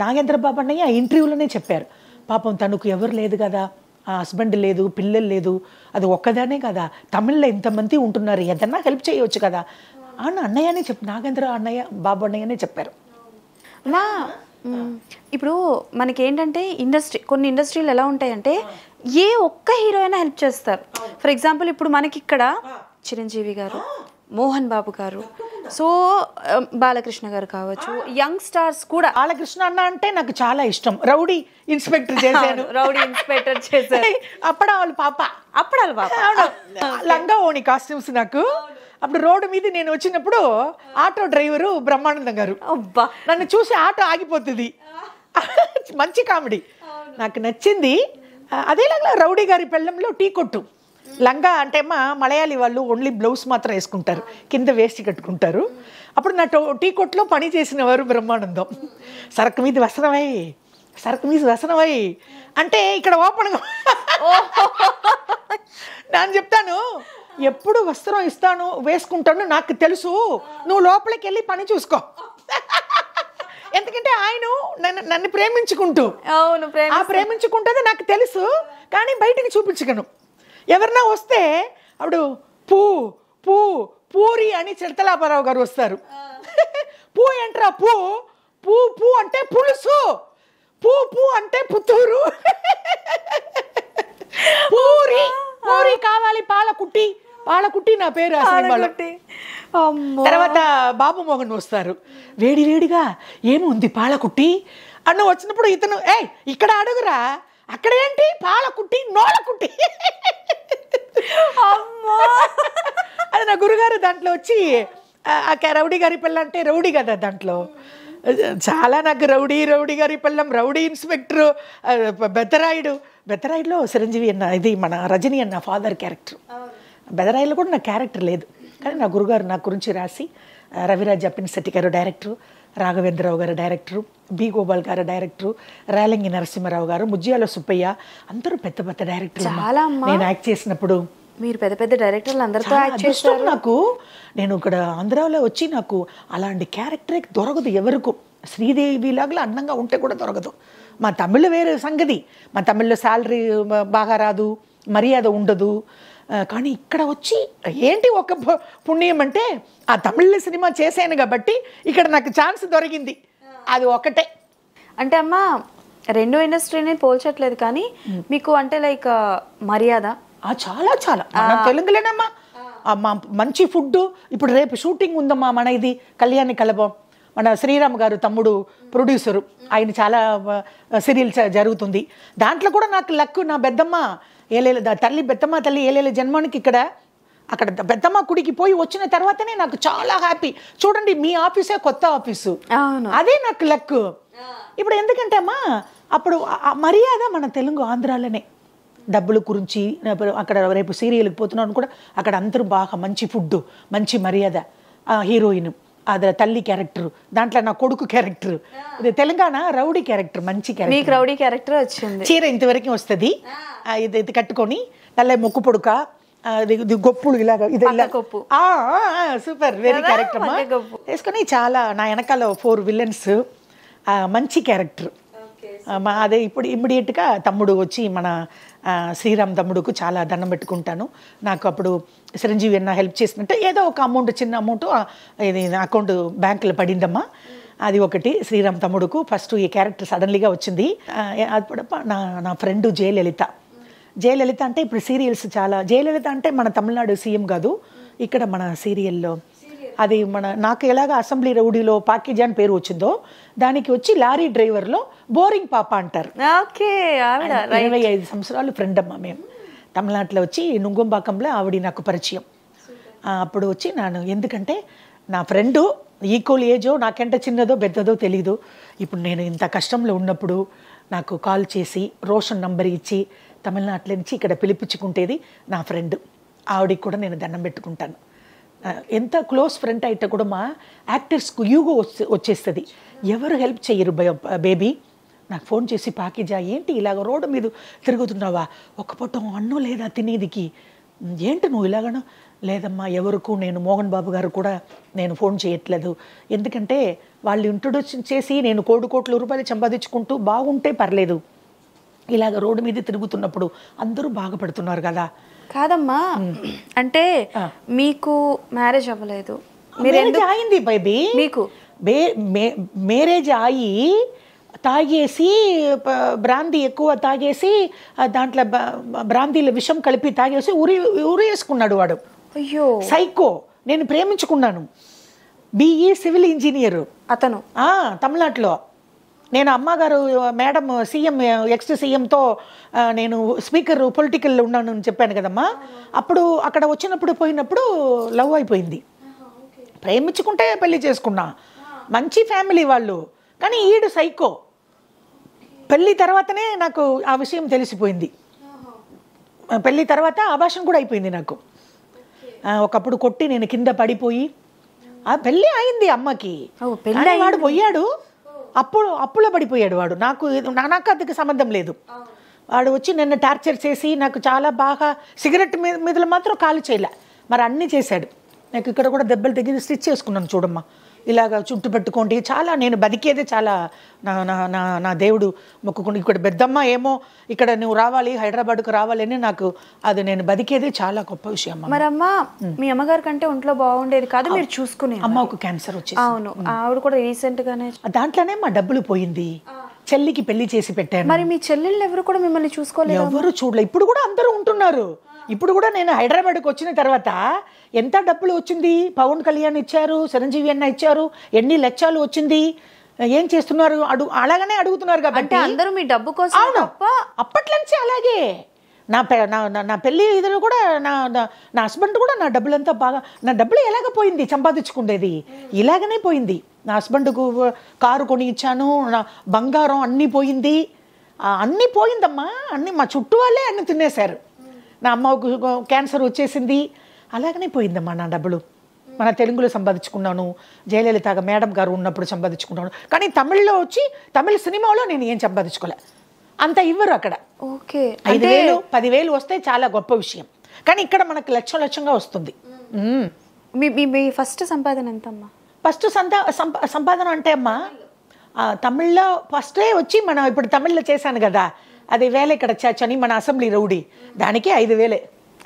నాగేంద్ర బాబు అన్నయ్య ఇంటర్వ్యూలోనే చెప్పారు, పాపం తనకు ఎవరు లేదు కదా, హస్బెండ్ లేదు, పిల్లలు లేదు, అది ఒక్కదానే కదా, తమిళ్లో ఇంతమంది ఉంటున్నారు, ఏదన్నా హెల్ప్ చేయవచ్చు కదా అని అన్నయ్యనే నాగేంద్ర బాబు అన్నయ్యనే చెప్పారు. మా ఇప్పుడు మనకేంటంటే కొన్ని ఇండస్ట్రీలు ఎలా ఉంటాయంటే ఏ ఒక్క హీరో అయినా హెల్ప్ చేస్తారు. ఫర్ ఎగ్జాంపుల్ ఇప్పుడు మనకి ఇక్కడ చిరంజీవి గారు, మోహన్ బాబు గారు, సో బాలకృష్ణ గారు కావచ్చు, యంగ్ స్టార్స్ కూడా. బాలకృష్ణ అన్న అంటే నాకు చాలా ఇష్టం, రౌడీ ఇన్స్పెక్టర్ చేశాను, అప్పడాలు పాప లంగా ఓణి కాస్ట్యూమ్స్ నాకు. అప్పుడు రోడ్డు మీద నేను వచ్చినప్పుడు ఆటో డ్రైవరు బ్రహ్మానందం గారు నన్ను చూసి ఆటో ఆగిపోతుంది, మంచి కామెడీ నాకు నచ్చింది. అదేలాగా రౌడీ గారి పెళ్ళంలో టీ కొట్టు లంగా అంటే మలయాళీ వాళ్ళు ఓన్లీ బ్లౌజ్ మాత్రం వేసుకుంటారు, కింద వేస్ట్ కట్టుకుంటారు. అప్పుడు నా టీ కొట్లో పని చేసిన వారు బ్రహ్మానందం. సరకు మీద వసనమై అంటే ఇక్కడ ఓపెన్ నేను చెప్తాను, ఎప్పుడు వస్త్రం ఇస్తాను వేసుకుంటాను నాకు తెలుసు, నువ్వు లోపలికి వెళ్ళి పని చూసుకో. ఎందుకంటే ఆయన నన్ను ప్రేమించుకుంటుంది నాకు తెలుసు, కానీ బయటికి చూపించగను. ఎవరన్నా వస్తే అప్పుడు పూరి అని చిడతలాపారావు గారు వస్తారు, పూ ఏంట్రా పూ అంటే పులుసు, పూ అంటే పుత్తూరు, పూరి కావాలి పాలకుట్టి నా పేరు. తర్వాత బాబు మోహన్ వస్తారు, వేడిగా ఏముంది పాలకుట్టి అన్న వచ్చినప్పుడు ఇతను ఇక్కడ అడుగురా, అక్కడేంటి పాలకుట్టి నోలకుట్టి, అది నా గురుగారు దాంట్లో వచ్చి రౌడీ గారి పిల్ల అంటే రౌడీ కదా దాంట్లో చాలా నాకు రౌడీ గారి పిల్లం, రౌడీ ఇన్స్పెక్టర్, బెత్తరాయుడులో చిరంజీవి అన్న, ఇది మన రజనీ అన్న ఫాదర్ క్యారెక్టర్. బెదరాయిలో కూడా నా క్యారెక్టర్ లేదు, కానీ నా గురుగారు నా గురించి రాసి, రవిరాజ్ అప్పినశెట్టి గారు డైరెక్టరు, రాఘవేంద్రరావు గారు డైరెక్టరు, బి గోపాల్ గారు డైరెక్టరు, రేలంగి నరసింహారావు గారు, ముజ్జియాల సుబ్బయ్య, అందరూ పెద్ద డైరెక్టర్లు. నేను యాక్ట్ చేసినప్పుడు మీరు పెద్ద డైరెక్టర్లు అందరితో యాక్ట్ చేస్తారు. నాకు నేను ఇక్కడ ఆంధ్రాలో వచ్చి నాకు అలాంటి క్యారెక్టరే దొరకదు ఎవరికి. శ్రీదేవి లాగా అందంగా ఉంటే కూడా దొరకదు. మా తమిళ వేరే సంగతి, మా తమిళ్లో శాలరీ బాగా రాదు, మర్యాద ఉండదు. కానీ ఇక్కడ వచ్చి ఏంటి ఒక పుణ్యం అంటే ఆ తమిళ సినిమా చేశాను కాబట్టి ఇక్కడ నాకు ఛాన్స్ దొరికింది, అది ఒకటే. అంటే అమ్మ రెండు ఇండస్ట్రీని పోల్చట్లేదు, కానీ మీకు అంటే లైక్ మర్యాద చాలా మన తెలుగులేనమ్మా, మంచి ఫుడ్. ఇప్పుడు రేపు షూటింగ్ ఉందమ్మా మన ఇది కళ్యాణి కలపం, మన శ్రీరామ్ గారు తమ్ముడు ప్రొడ్యూసరు, ఆయన చాలా సీరియల్స్ జరుగుతుంది. దాంట్లో కూడా నాకు లక్, నా పెద్దమ్మ తల్లి బెత్తమ్మ తల్లి ఏలేల జన్మానికి ఇక్కడ అక్కడ పెద్దమ్మ గుడికి పోయి వచ్చిన తర్వాతనే నాకు చాలా హ్యాపీ. చూడండి మీ ఆఫీసే కొత్త ఆఫీసు, అదే నాకు లక్. ఇప్పుడు ఎందుకంటే అమ్మా అప్పుడు మర్యాద మన తెలుగు ఆంధ్రాలోనే డబ్బుల గురించి. అక్కడ రేపు సీరియల్కి పోతున్నాను కూడా అక్కడ అందరూ బాగా మంచి ఫుడ్, మంచి మర్యాద. హీరోయిన్ అది తల్లి క్యారెక్టర్, దాంట్లో నా కొడుకు క్యారెక్టర్, ఇది తెలంగాణ రౌడీ క్యారెక్టర్, మంచి క్యారెక్టర్. రౌడీ క్యారెక్టర్ వచ్చింది. చీర ఇంతవరకు వస్తుంది, ఇది కట్టుకొని నల్ల మొక్కు పొడుక, ఇది గొప్పులు ఇలాగా, ఇది సూపర్ వెరీ క్యారెక్టర్ అమ్మా వేసుకొని. చాలా నా వెనకాల 4 విలన్స్, మంచి క్యారెక్టర్. అదే ఇప్పుడు ఇమ్మీడియట్గా తమ్ముడు వచ్చి మన శ్రీరామ్ తమ్ముడుకు చాలా దండం పెట్టుకుంటాను. నాకు అప్పుడు చిరంజీవి అన్న హెల్ప్ చేసినట్టే ఏదో ఒక అమౌంట్, చిన్న అమౌంట్ ఇది అకౌంట్ బ్యాంకులో పడిందమ్మా. అది ఒకటి శ్రీరామ్ తమ్ముడుకు ఫస్ట్ ఈ క్యారెక్టర్ సడన్లీగా వచ్చింది. అప్పుడు నా ఫ్రెండ్ జయలలిత అంటే ఇప్పుడు సీరియల్స్ చాలా. జయలలిత అంటే మన తమిళనాడు సీఎం కాదు, ఇక్కడ మన సీరియల్లో అది నాకు ఎలాగ అసెంబ్లీ రౌడీలో పాకిజా అని పేరు వచ్చిందో దానికి వచ్చి లారీ డ్రైవర్లో బోరింగ్ పాప అంటారు. 25 సంవత్సరాలు ఫ్రెండ్ అమ్మ మేము. తమిళనాడులో వచ్చి నుంగంబాకంలో ఆవిడ నాకు పరిచయం. అప్పుడు వచ్చి ఎందుకంటే నా ఫ్రెండు ఈక్వల్ ఏజో నాకెంత చిన్నదో పెద్దదో తెలీదు. ఇప్పుడు నేను ఇంత కష్టంలో ఉన్నప్పుడు నాకు కాల్ చేసి రోషన్ నంబర్ ఇచ్చి తమిళనాడులో నుంచి ఇక్కడ పిలిపించుకుంటేది నా ఫ్రెండ్. ఆవిడికి కూడా నేను దండం పెట్టుకుంటాను. ఎంత క్లోజ్ ఫ్రెండ్ అయితే కూడా మా యాక్టర్స్కు యూగో వచ్చేస్తుంది, ఎవరు హెల్ప్ చేయరు బేబీ. నాకు ఫోన్ చేసి పాకిజా ఏంటి ఇలాగ రోడ్డు మీద తిరుగుతున్నావా, ఒక పొట్టం అన్నం లేదా తినేదికి, ఏంటి నువ్వు ఇలాగనో. లేదమ్మా ఎవరికి నేను మోహన్ బాబు గారు కూడా నేను ఫోన్ చేయట్లేదు, ఎందుకంటే వాళ్ళు ఇంట్రొడ్యూస్ చేసి నేను కోట్ల రూపాయలు సంపాదించుకుంటూ బాగుంటే పర్లేదు, ఇలాగ రోడ్డు మీద తిరుగుతున్నప్పుడు అందరూ బాగుపడుతున్నారు కదా. కాదమ్మా అంటే మీకు మ్యారేజ్ అవ్వలేదు, అయింది బేబీ, మీకు మ్యారేజ్ అయ్యి తాగేసి బ్రాందీ ఎక్కువ తాగేసి దాంట్లో బ్రాందీలో విషం కలిపి తాగేసి ఉరి వేసుకున్నాడు వాడు. అయ్యో సైకో. నేను ప్రేమించుకున్నాను, బిఈ సివిల్ ఇంజనీర్ అతను తమిళనాడులో. నేను అమ్మగారు మేడం సీఎం ఎక్స్ సీఎంతో నేను స్పీకర్ పొలిటికల్లో ఉన్నాను అని చెప్పాను కదమ్మా. అప్పుడు అక్కడ వచ్చినప్పుడు పోయినప్పుడు లవ్ అయిపోయింది. ప్రేమించుకుంటే పెళ్లి చేసుకున్నా, మంచి ఫ్యామిలీ వాళ్ళు, కానీ ఈడు సైకో. పెళ్ళి తర్వాతనే నాకు ఆ విషయం తెలిసిపోయింది. పెళ్ళి తర్వాత ఆభాషణ కూడా అయిపోయింది నాకు. ఒకప్పుడు కొట్టి నేను కింద పడిపోయి ఆ పెళ్ళి అయింది అమ్మకి, వాడు పోయాడు అప్పులో పడిపోయాడు వాడు. నాకు అందుకు సంబంధం లేదు. వాడు వచ్చి నన్ను టార్చర్ చేసి నాకు చాలా బాగా సిగరెట్ మీదలో మాత్రం కాలు చేయలే, మరి అన్నీ చేశాడు. నాకు ఇక్కడ కూడా దెబ్బలు తగ్గి స్టిచ్ చేసుకున్నాను చూడమ్మా, ఇలాగ చుట్టు పెట్టుకోండి. చాలా నేను బతికేదే చాలా నా దేవుడు మొక్కుకుంటే. ఇక్కడ పెద్దమ్మ ఏమో ఇక్కడ నువ్వు రావాలి, హైదరాబాద్కు రావాలి అని నాకు అది నేను బతికేదే చాలా గొప్ప విషయం. మరి అమ్మ మీ అమ్మగారి కంటే ఒంట్లో బాగుండేది కాదు, మీరు చూసుకునే. అమ్మకు క్యాన్సర్ వచ్చేసి. అవును, ఆవిడ కూడా రీసెంట్ గానే. దాంట్లోనే మా డబ్బులు పోయింది. చెల్లికి పెళ్లి చేసి పెట్టాను. మరి మీ చెల్లెళ్ళు ఎవరు కూడా మిమ్మల్ని చూసుకోలేదు? ఎవరు చూడలే. ఇప్పుడు కూడా అందరూ ఉంటున్నారు. ఇప్పుడు కూడా నేను హైదరాబాద్కి వచ్చిన తర్వాత ఎంత డబ్బులు వచ్చింది, పవన్ కళ్యాణ్ ఇచ్చారు, చిరంజీవి అన్న ఇచ్చారు, ఎన్ని లక్షలు వచ్చింది, ఏం చేస్తున్నారు అలాగనే అడుగుతున్నారు కాబట్టి అందరూ మీ డబ్బు కోసం. అప్పట్లో నుంచి అలాగే నా పెళ్ళి ఇద్దరు కూడా నా హస్బెండ్ కూడా నా డబ్బులంతా బాగా, నా డబ్బులు ఎలాగ పోయింది సంపాదించుకునేది ఇలాగనే పోయింది. నా హస్బెండ్కు కారు కొని ఇచ్చాను, నా బంగారం అన్నీ పోయింది, అన్నీ పోయిందమ్మా. అన్నీ మా చుట్టూ వాళ్ళే అన్నీ తినేశారు. నా అమ్మకు క్యాన్సర్ వచ్చేసింది, అలాగనే పోయిందమ్మా నా డబ్బులు. మన తెలుగులో సంపాదించుకున్నాను, జయలలిత మేడం గారు ఉన్నప్పుడు సంపాదించుకున్నాను, కానీ తమిళ్లో వచ్చి తమిళ సినిమాలో నేను ఏం సంపాదించుకోలే. అంత ఇవ్వరు అక్కడ. ఓకే, 5,000 10,000 వస్తే చాలా గొప్ప విషయం, కానీ ఇక్కడ మనకు లక్షంగా వస్తుంది. మీ ఫస్ట్ సంపాదన ఎంతమ్మా? ఫస్ట్ సంపాదన అంటే అమ్మా తమిళ్లో ఫస్టే వచ్చి మనం ఇప్పుడు తమిళ్లో చేశాను కదా, అది వేల ఇక్కడ చని మన అసెంబ్లీ రౌడీ, దానికి 5,000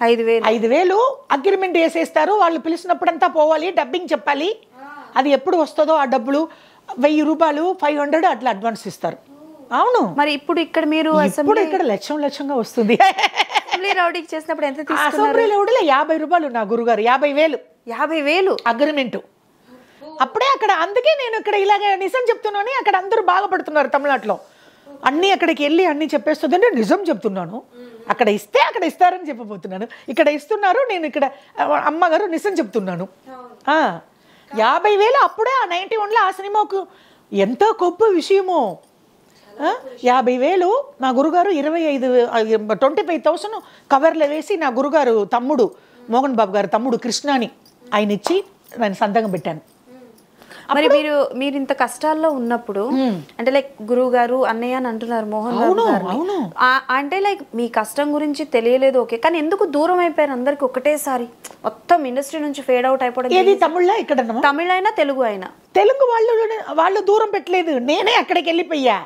5,000 అగ్రిమెంట్ వేసేస్తారు. వాళ్ళు పిలిచినప్పుడంతా పోవాలి, డబ్బింగ్ చెప్పాలి. అది ఎప్పుడు వస్తుందో ఆ డబ్బులు 1,000 రూపాయలు 500 అట్లా అడ్వాన్స్ ఇస్తారు. అవును. మరి ఇప్పుడు ఇక్కడ మీరు ఇప్పుడు ఇక్కడ లక్షంగా వస్తుంది. అసెంబ్లీ రౌడీకి చేసినప్పుడు ఎంత తీసుకున్నారు? అసెంబ్లీ రౌడీలో 50 రూపాయలు నా గురుగారు, 50,000 అగ్రిమెంట్ అప్పుడే అక్కడ. అందుకే నేను ఇక్కడ ఇలాగ నిజం చెప్తున్నాను, అక్కడ అందరూ బాగుపడుతున్నారు తమిళనాడులో. అన్నీ అక్కడికి వెళ్ళి అన్నీ చెప్పేస్తుంది అంటే నిజం చెప్తున్నాను. అక్కడ ఇస్తే అక్కడ ఇస్తారని చెప్పబోతున్నాను. ఇక్కడ ఇస్తున్నారు, నేను ఇక్కడ అమ్మగారు నిజం చెప్తున్నాను. 50,000 అప్పుడే ఆ 91లో ఆ సినిమాకు ఎంత గొప్ప విషయమో. 50,000 మా గురుగారు 25,000 కవర్లో వేసి నా గురుగారు తమ్ముడు మోహన్ బాబు గారు తమ్ముడు కృష్ణాని ఆయన ఇచ్చి నేను సంతకం పెట్టాను. మరి మీరు ఇంత కష్టాల్లో ఉన్నప్పుడు అంటే లైక్ గురువు గారు అన్నయ్య అని అంటున్నారు మోహన్ బాబు గారు, అంటే లైక్ మీ కష్టం గురించి తెలియలేదు ఓకే, కానీ ఎందుకు దూరం అయిపోయారు అందరికి ఒకటేసారి మొత్తం ఇండస్ట్రీ నుంచి ఫేడ్ అవుట్ అయిపోవడం? ఏది తమిళ ఇక్కడ తమిళ అయినా తెలుగు అయినా? తెలుగు వాళ్ళు దూరం పెట్టలేదు, నేనే అక్కడికి వెళ్ళిపోయా.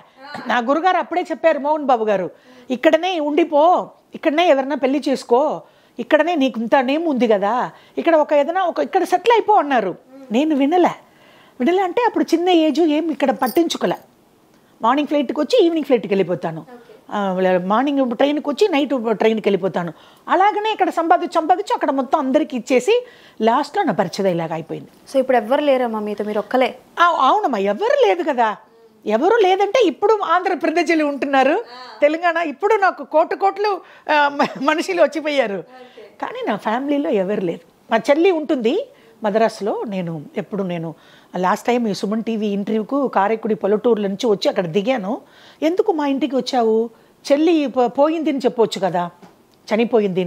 నా గురుగారు అప్పుడే చెప్పారు మోహన్ బాబు గారు, ఇక్కడనే ఉండిపో, ఇక్కడనే ఎవరన్నా పెళ్లి చేసుకో, ఇక్కడనే నీకు ఇంత నేమ్ ఉంది కదా, ఇక్కడ ఏదైనా ఇక్కడ సెటిల్ అయిపో అన్నారు. నేను వినలే అంటే అప్పుడు చిన్న ఏజ్ ఏం ఇక్కడ పట్టించుకోలే. మార్నింగ్ ఫ్లైట్కి వచ్చి ఈవినింగ్ ఫ్లైట్కి వెళ్ళిపోతాను, మార్నింగ్ ట్రైన్కి వచ్చి నైట్ ట్రైన్కి వెళ్ళిపోతాను. అలాగనే ఇక్కడ సంపాదించి అక్కడ మొత్తం అందరికి ఇచ్చేసి లాస్ట్లో నా పరిచయం ఇలాగ అయిపోయింది. సో ఇప్పుడు ఎవ్వరు లేరమ్మా మీతో, మీరు ఒక్కలే? అవునమ్మా, ఎవరు లేదు కదా. ఎవరు లేదంటే ఇప్పుడు ఆంధ్రప్రదేశ్లో ఉంటున్నారు, తెలంగాణ ఇప్పుడు నాకు కోట్లు మనుషులు వచ్చిపోయారు, కానీ నా ఫ్యామిలీలో ఎవరు లేదు. మా చెల్లి ఉంటుంది మద్రాసులో. నేను లాస్ట్ టైం ఈ సుమన్ టీవీ ఇంటర్వ్యూకు కారైకుడి పల్లెటూరుల నుంచి వచ్చి అక్కడ దిగాను. ఎందుకు మా ఇంటికి వచ్చావు, చెల్లి పోయింది అని చెప్పొచ్చు కదా, చనిపోయింది.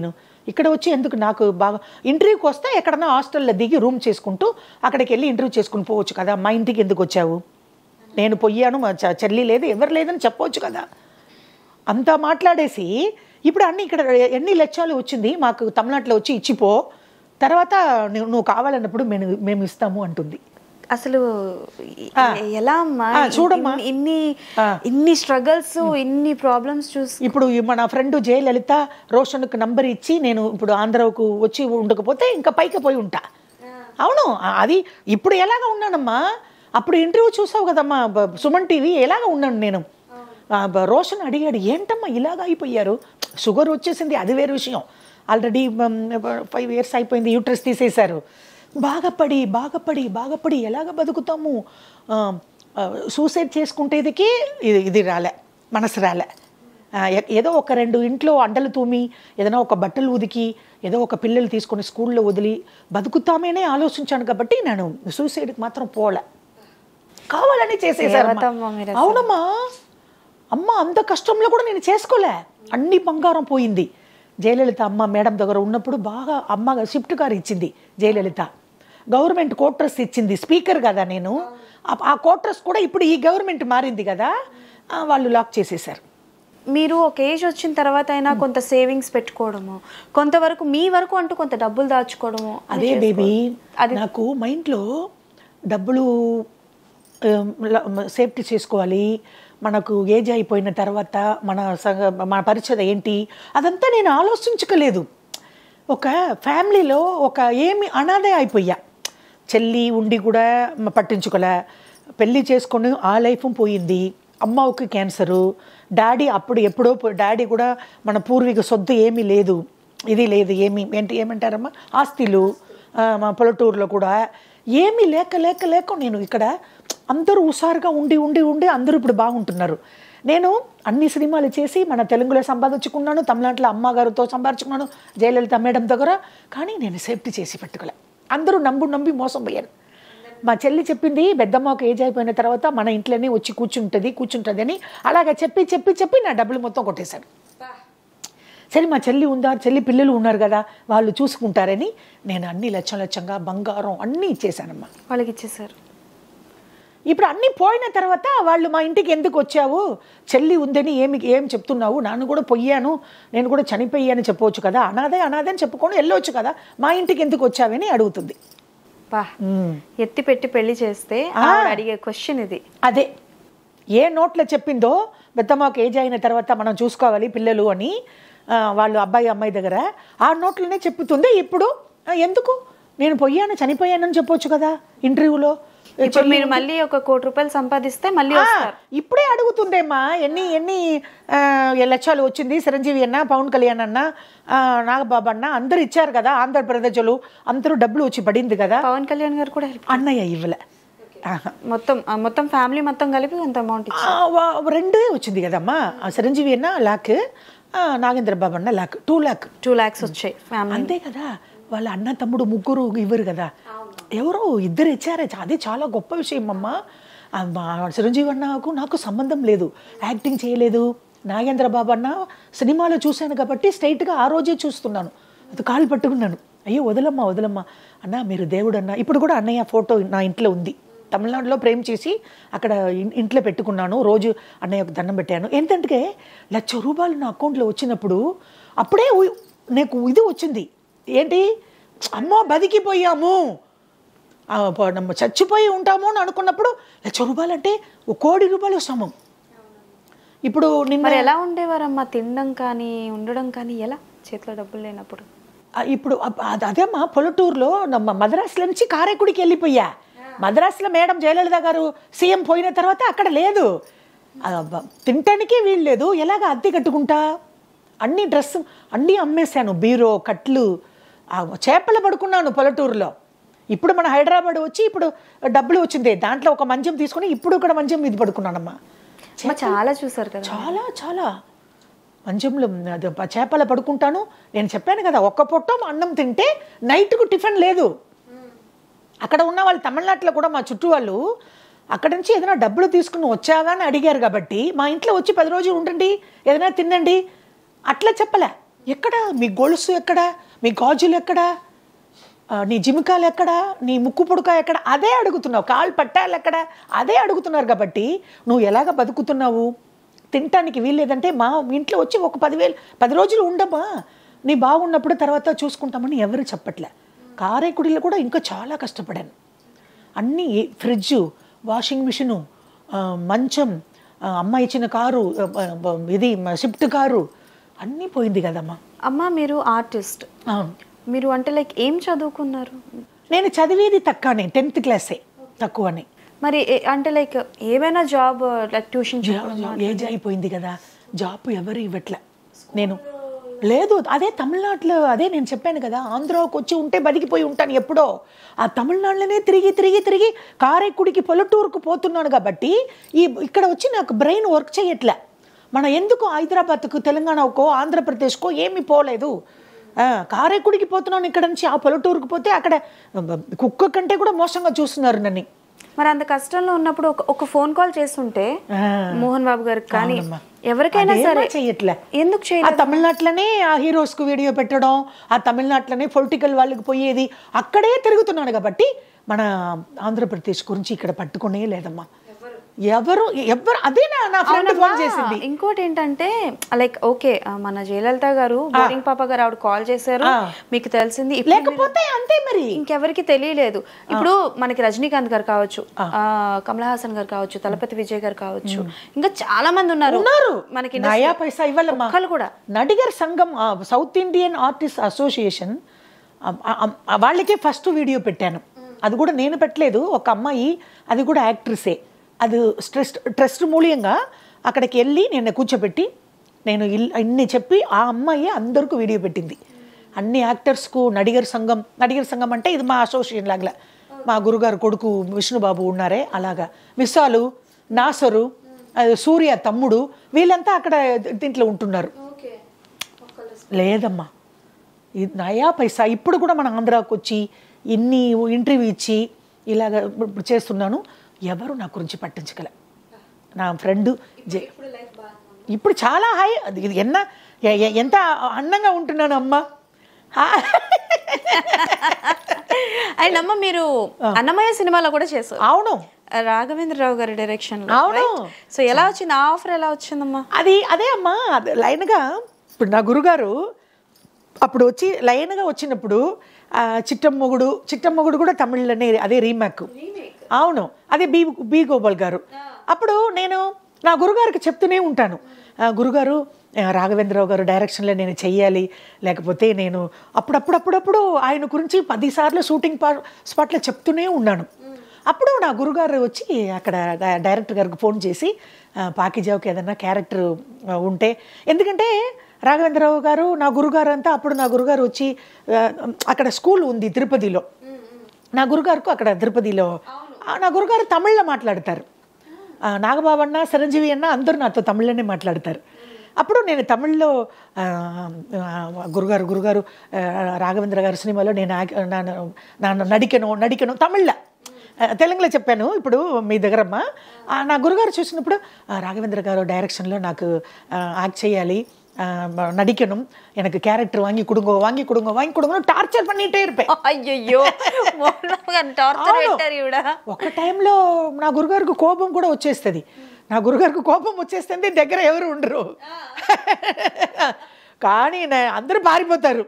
ఇక్కడ వచ్చి ఎందుకు, నాకు బాగా ఇంటర్వ్యూకి వస్తే ఎక్కడన్నా హాస్టల్లో దిగి రూమ్ చేసుకుంటూ అక్కడికి వెళ్ళి ఇంటర్వ్యూ చేసుకుని పోవచ్చు కదా, మా ఇంటికి ఎందుకు వచ్చావు, నేను పోయాను, మా చెల్లి లేదు, ఎవరు లేదని చెప్పవచ్చు కదా. అంతా మాట్లాడేసి ఇప్పుడు అన్నీ ఇక్కడ ఎన్ని లక్షలు వచ్చింది మాకు తమిళనాడులో వచ్చి ఇచ్చిపో, తర్వాత నువ్వు కావాలన్నప్పుడు మేము ఇస్తాము అంటుంది. అసలు ఎలా అమ్మా చూడమ్మా, ఇన్ని స్ట్రగల్స్ ఇన్ని ప్రాబ్లమ్స్ చూసి ఇప్పుడు మన ఫ్రెండ్ జయలలిత రోషన్కి నంబర్ ఇచ్చి నేను ఇప్పుడు ఆంధ్రాకు వచ్చి ఉండకపోతే ఇంకా పైకి పోయి ఉంటా. అవును, అది ఇప్పుడు ఎలాగా ఉన్నానమ్మా, అప్పుడు ఇంటర్వ్యూ చూసావు కదమ్మా సుమన్ టీవీ, ఎలాగా ఉన్నాను నేను. రోషన్ అడిగాడు ఏంటమ్మా ఇలాగ అయిపోయారు, షుగర్ వచ్చేసింది అది వేరే విషయం, ఆల్రెడీ 5 years అయిపోయింది, యూట్రస్ తీసేశారు, బాగపడి ఎలాగ బతుకుతాము, సూసైడ్ చేసుకుంటేదికి ఇది రాలే, మనసు రాలే, ఏదో ఒక 2 ఇంట్లో అండలు తూమి ఏదైనా ఒక బట్టలు ఉదికి ఏదో ఒక పిల్లలు తీసుకొని స్కూల్లో వదిలి బతుకుతామేనే ఆలోచించాను కాబట్టి నేను సూసైడ్కి మాత్రం పోలే, కావాలని చేసేసారు. అవునమ్మా, అమ్మ అంత కష్టంలో కూడా నేను చేసుకోలే, అన్ని బంగారం పోయింది. జయలలిత అమ్మ మేడం దగ్గర ఉన్నప్పుడు బాగా అమ్మ షిఫ్ట్ కార్ ఇచ్చింది జయలలిత, గవర్నమెంట్ కోట్రస్ ఇచ్చింది, స్పీకర్ కదా నేను, ఆ కోట్రస్ కూడా ఇప్పుడు ఈ గవర్నమెంట్ మారింది కదా, వాళ్ళు లాక్ చేసేసారు. మీరు ఒక ఏజ్ వచ్చిన తర్వాత అయినా కొంత సేవింగ్స్ పెట్టుకోవడము, కొంతవరకు మీ వరకు అంటూ కొంత డబ్బులు దాచుకోవడము, అదే బేబీ నాకు మైండ్లో డబ్బులు సేఫ్టీ చేసుకోవాలి, మనకు ఏజ్ అయిపోయిన తర్వాత మన పరిచయం ఏంటి అదంతా నేను ఆలోచించుకోలేదు. ఒక ఫ్యామిలీలో ఏమి అనాథే అయిపోయా, చెల్లి ఉండి కూడా పట్టించుకోలే, పెళ్ళి చేసుకొని ఆ లైఫ్ పోయింది, అమ్మకి క్యాన్సరు, డాడీ ఎప్పుడో డాడీ కూడా మన పూర్వీక సొత్తు ఏమీ లేదు, ఇది లేదు, ఏమంటారమ్మా ఆస్తులు, మా పల్లెటూరులో కూడా ఏమీ లేక నేను ఇక్కడ అందరూ హుషారుగా ఉండి అందరూ ఇప్పుడు బాగుంటున్నారు. నేను అన్ని సినిమాలు చేసి మన తెలుగులో సంపాదించుకున్నాను, తమిళనాడులో అమ్మగారితో సంపాదించుకున్నాను, జయలలిత మేడం దగ్గర, కానీ నేను సేఫ్టీ చేసి పెట్టుకోలే, అందరూ నమ్మి మోసం పోయారు. మా చెల్లి చెప్పింది పెద్దమ్మకి ఏజ్ అయిపోయిన తర్వాత మన ఇంట్లోనే వచ్చి కూర్చుంటుంది అని, అలాగే చెప్పి నా డబ్బులు మొత్తం కొట్టేశాను. సరే మా చెల్లి పిల్లలు ఉన్నారు కదా వాళ్ళు చూసుకుంటారని నేను అన్ని లచ్చంగా బంగారం అన్నీ ఇచ్చేసానమ్మా, వాళ్ళకి ఇచ్చేసారు. ఇప్పుడు అన్నీ పోయిన తర్వాత వాళ్ళు మా ఇంటికి ఎందుకు వచ్చావు, చెల్లి ఉందని ఏం చెప్తున్నావు, నాన్న కూడా పోయాను, నేను కూడా చనిపోయాను చెప్పవచ్చు కదా, అనాథే అని చెప్పుకొని వెళ్ళవచ్చు కదా, మా ఇంటికి ఎందుకు వచ్చావని అడుగుతుంది. ఎత్తి పెట్టి పెళ్లి చేస్తే అడిగే క్వశ్చన్ ఇది. అదే ఏ నోట్లో చెప్పిందో పెద్దమ్మకి ఏజ్ అయిన తర్వాత మనం చూసుకోవాలి పిల్లలు అని వాళ్ళు అమ్మాయి దగ్గర ఆ నోట్లోనే చెప్పుతుంది. ఇప్పుడు ఎందుకు నేను పోయాను చనిపోయానని చెప్పొచ్చు కదా ఇంటర్వ్యూలో. ఇప్పుడు మీరు మళ్ళీ 1 కోటి రూపాయలు సంపాదిస్తే మళ్ళీ వస్తారు. ఇప్పుడే అడుగుతుందేమ్మా ఎన్ని లక్షలు వచ్చింది, చిరంజీవి అన్న, పవన్ కళ్యాణ్ అన్న, నాగబాబు అన్న అందరూ ఇచ్చారు కదా, ఆంధ్రప్రదేశ్లో అందరూ డబ్బులు వచ్చి పడింది కదా. పవన్ కళ్యాణ్ గారు కూడా అన్నయ్య ఇవ్వలే, మొత్తం ఫ్యామిలీ మొత్తం కలిపి అంత అమౌంట్ రెండే వచ్చింది కదమ్మా. చిరంజీవి అన్న లాక్, నాగేంద్ర బాబు అన్న లాక్, 2 lakh. 2 lakhs వచ్చాయి ఫ్యామిలీ. అంతే కదా, వాళ్ళ అన్న తమ్ముడు ముగ్గురు ఇవ్వరు కదా, ఎవరో ఇద్దరు ఇచ్చారే. అది చాలా గొప్ప విషయం అమ్మా. చిరంజీవి అన్నకు నాకు సంబంధం లేదు, యాక్టింగ్ చేయలేదు. నాగేంద్ర బాబు అన్న సినిమాలో చూశాను కాబట్టి స్ట్రైట్గా ఆ రోజే చూస్తున్నాను, అది కాలు పట్టుకున్నాను. అయ్యో వదలమ్మా వదలమ్మా అన్న, మీరు దేవుడు అన్న. ఇప్పుడు కూడా అన్నయ్య ఫోటో నా ఇంట్లో ఉంది. తమిళనాడులో ప్రేమ్ చేసి అక్కడ ఇంట్లో పెట్టుకున్నాను. రోజు అన్నయ్యకు దండం పెట్టాను. ఏంటంటే 1,00,000 రూపాయలు నా అకౌంట్లో వచ్చినప్పుడు అప్పుడే నాకు ఇది వచ్చింది. ఏంటి, అమ్మో బతికిపోయాము, చచ్చిపోయి ఉంటాము అని అనుకున్నప్పుడు 1,00,000 రూపాయలు అంటే 1,00,00,000 రూపాయలు సమం. ఇప్పుడు నిన్న ఎలా ఉండేవారమ్మా, తినడం కానీ ఉండడం కానీ ఎలా, చేతిలో డబ్బులు లేనప్పుడు? ఇప్పుడు అదేమ్మా, పొలటూరులో మద్రాసులో నుంచి కారైకుడికి వెళ్ళిపోయా. మద్రాసులో మేడం జయలలిత గారు సీఎం పోయిన తర్వాత అక్కడ లేదు, తినటానికే వీలు లేదు. ఎలాగ అద్దె కట్టుకుంటా, అన్ని డ్రెస్ అన్నీ అమ్మేశాను, బీరో కట్లు, చేపలు పడుకున్నాను పొలటూరులో. ఇప్పుడు మన హైదరాబాద్ వచ్చి ఇప్పుడు డబ్బులు వచ్చింది, దాంట్లో ఒక మంచం తీసుకుని ఇప్పుడు ఇక్కడ మంచం మీద పడుకున్నానమ్మా. చాలా చూసారు కదా, చాలా చాలా మంచంలో చేపలు పడుకుంటాను. నేను చెప్పాను కదా, ఒక్క పొట్టం అన్నం తింటే నైట్కు టిఫిన్ లేదు. అక్కడ ఉన్న వాళ్ళు తమిళనాడులో కూడా మా చుట్టూ వాళ్ళు అక్కడ నుంచి ఏదైనా డబ్బులు తీసుకుని వచ్చాగా అని అడిగారు కాబట్టి మా ఇంట్లో వచ్చి 10 రోజులు ఉండండి, ఏదైనా తినండి అట్లా చెప్పలే. ఎక్కడ మీ గొలుసు, ఎక్కడ మీ గాజులు, ఎక్కడ నీ జిమికాలు, ఎక్కడ నీ ముక్కు పుడక, ఎక్కడ అదే అడుగుతున్నావు. కాళ్ళు పట్టాలు ఎక్కడ అదే అడుగుతున్నారు. కాబట్టి నువ్వు ఎలాగ బతుకుతున్నావు, తినటానికి వీల్లేదంటే మా ఇంట్లో వచ్చి ఒక 10 రోజులు ఉండమ్మా, నీ బాగున్నప్పుడు తర్వాత చూసుకుంటామని ఎవరు చెప్పట్లే. కారైకుడిలో కూడా ఇంకా చాలా కష్టపడాను. అన్నీ ఫ్రిడ్జు, వాషింగ్ మిషను, మంచం, అమ్మ ఇచ్చిన కారు, ఇది షిఫ్ట్ కారు అన్నీ పోయింది కదమ్మా. అమ్మ మీరు ఆర్టిస్ట్, మీరు అంటే లైక్ ఏం చదువుకున్నారు? నేను చదివేది తక్కువనే, 10th క్లాసే, తక్కువనే. మరి అంటే లైక్ ఏమైనా జాబ్, లైక్ ట్యూషన్ ఏజ్ అయిపోయింది కదా, జాబ్ ఎవరు ఇవ్వట్లే. నేను లేదు, అదే తమిళనాడులో, అదే నేను చెప్పాను కదా, ఆంధ్రాకి వచ్చి ఉంటే బతికిపోయి ఉంటాను ఎప్పుడో. ఆ తమిళనాడులోనే తిరిగి తిరిగి తిరిగి కారైకుడికి పొలటూరుకు పోతున్నాను కాబట్టి ఇక్కడ వచ్చి నాకు బ్రెయిన్ వర్క్ చేయట్లే. మన ఎందుకు హైదరాబాద్కు, తెలంగాణకో, ఆంధ్రప్రదేశ్కో ఏమీ పోలేదు. కారైకుడికి పోతున్నాను ఇక్కడ నుంచి. ఆ పొలటూరుకు పోతే అక్కడ కుక్క కంటే కూడా మోసంగా చూస్తున్నారు నన్ను. మరి అంత కష్టంలో ఉన్నప్పుడు ఒక ఫోన్ కాల్ చేస్తుంటే మోహన్ బాబు గారికి కానీ ఎవరికైనా సరే చెయ్యట్లే. ఎందుకు చేయలేదు? ఆ తమిళనాడులోనే ఆ హీరోస్ కు వీడియో పెట్టడం, ఆ తమిళనాడులోనే పొలిటికల్ వాళ్ళకి పోయేది, అక్కడే తిరుగుతున్నాను కాబట్టి మన ఆంధ్రప్రదేశ్ గురించి ఇక్కడ పట్టుకునే లేదమ్మా ఎవరు. అదే నా ఫ్రెండ్ ఫోన్ చేసింది. ఇంకోటి ఏంటంటే లైక్ ఓకే, మన జయలలిత గారు, బోరింగ్ పాప గారు ఆవిడ కాల్ చేశారు, మీకు తెలిసింది. లేకపోతే అంతే, మరి ఇంకెవరికి తెలియలేదు. ఇప్పుడు మనకి రజనీకాంత్ గారు కావచ్చు, కమల్ హాసన్ గారు కావచ్చు, తలపతి విజయ్ గారు కావచ్చు, ఇంకా చాలా మంది ఉన్నారు మనకి. నయా పైసా ఇవ్వాలమ్మా కూడా. నడిగర్ సంఘం, సౌత్ ఇండియన్ ఆర్టిస్ట్ అసోసియేషన్ వాళ్ళకే ఫస్ట్ వీడియో పెట్టాను. అది కూడా నేను పెట్టలేదు, ఒక అమ్మాయి, అది కూడా యాక్ట్రెసే. అది ట్రస్ట్ మూల్యంగా అక్కడికి వెళ్ళి నేను కూర్చోబెట్టి నేను ఇన్ని చెప్పి ఆ అమ్మాయి అందరికీ వీడియో పెట్టింది. అన్ని యాక్టర్స్కు నడిగర్ సంఘం అంటే ఇది మా అసోసియేషన్ లాగా. మా గురుగారు కొడుకు విష్ణుబాబు ఉన్నారే అలాగా, విశాలు, నాసరు, సూర్య తమ్ముడు, వీళ్ళంతా అక్కడ దీంట్లో ఉంటున్నారు. లేదమ్మా, ఇది నయా పైసా. ఇప్పుడు కూడా మన ఆంధ్రాకు వచ్చి ఇన్ని ఇంటర్వ్యూ ఇచ్చి ఇలాగ చేస్తున్నాను, ఎవరు నా గురించి పట్టించగల. నా ఫ్రెండ్ ఇప్పుడు చాలా హై, ఎంత అందంగా ఉంటున్నాను అమ్మ. అండ్ అమ్మ మీరు అన్నమయ్య సినిమాలో కూడా చేశారు. అవును, రాఘవేంద్రరావు గారి డైరెక్షన్. అవును. సో ఎలా వచ్చింది ఆ ఆఫర్, ఎలా వచ్చిందమ్మా? అదే అమ్మా, లైన్గా ఇప్పుడు నా గురుగారు అప్పుడు వచ్చి లైన్గా వచ్చినప్పుడు చిట్టమ్మగుడు కూడా తమిళ్లోనే, అదే రీమేక్. అవును, అదే బి గోపాల్ గారు. అప్పుడు నేను నా గురుగారికి చెప్తూనే ఉంటాను, గురుగారు రాఘవేంద్రరావు గారు డైరెక్షన్లో నేను చెయ్యాలి, లేకపోతే నేను అప్పుడప్పుడు ఆయన గురించి 10 సార్లు షూటింగ్ స్పాట్లో చెప్తూనే ఉన్నాను. అప్పుడు నా గురుగారు వచ్చి అక్కడ డైరెక్టర్ గారికి ఫోన్ చేసి పాకిజావుకి ఏదన్నా క్యారెక్టర్ ఉంటే, ఎందుకంటే రాఘవేంద్రరావు గారు నా గురుగారు అంతా, అప్పుడు నా గురుగారు వచ్చి అక్కడ స్కూల్ ఉంది తిరుపతిలో, నా గురుగారికి అక్కడ తిరుపతిలో నా గురుగారు తమిళ్లో మాట్లాడతారు. నాగబాబు అన్న, చిరంజీవి అన్న అందరూ నాతో తమిళ్లోనే మాట్లాడతారు. అప్పుడు నేను తమిళ్లో గురుగారు రాఘవేంద్ర గారి సినిమాలో నేను నడికను తమిళ్లో, తెలుగులో చెప్పాను. ఇప్పుడు మీ దగ్గరమ్మ నా గురుగారు చూసినప్పుడు రాఘవేంద్ర గారు డైరెక్షన్లో నాకు యాక్ట్ చేయాలి, நடிக்கணும், எனக்கு கேரக்டர் வாங்கி கொடுங்க டார்ச்சர் பண்ணிட்டே இருப்பேன். అయ్యయ్యో టార్చర్ పెట్టారు ఈవిడ. ఒక టైంలో నా గురుగారికి కోపం కూడా వచ్చేస్తుంది. నా గురుగారికి కోపం వచ్చేస్తుంది, దగ్గర ఎవరు ఉండరు. కానీ అందరూ పారిపోతారు.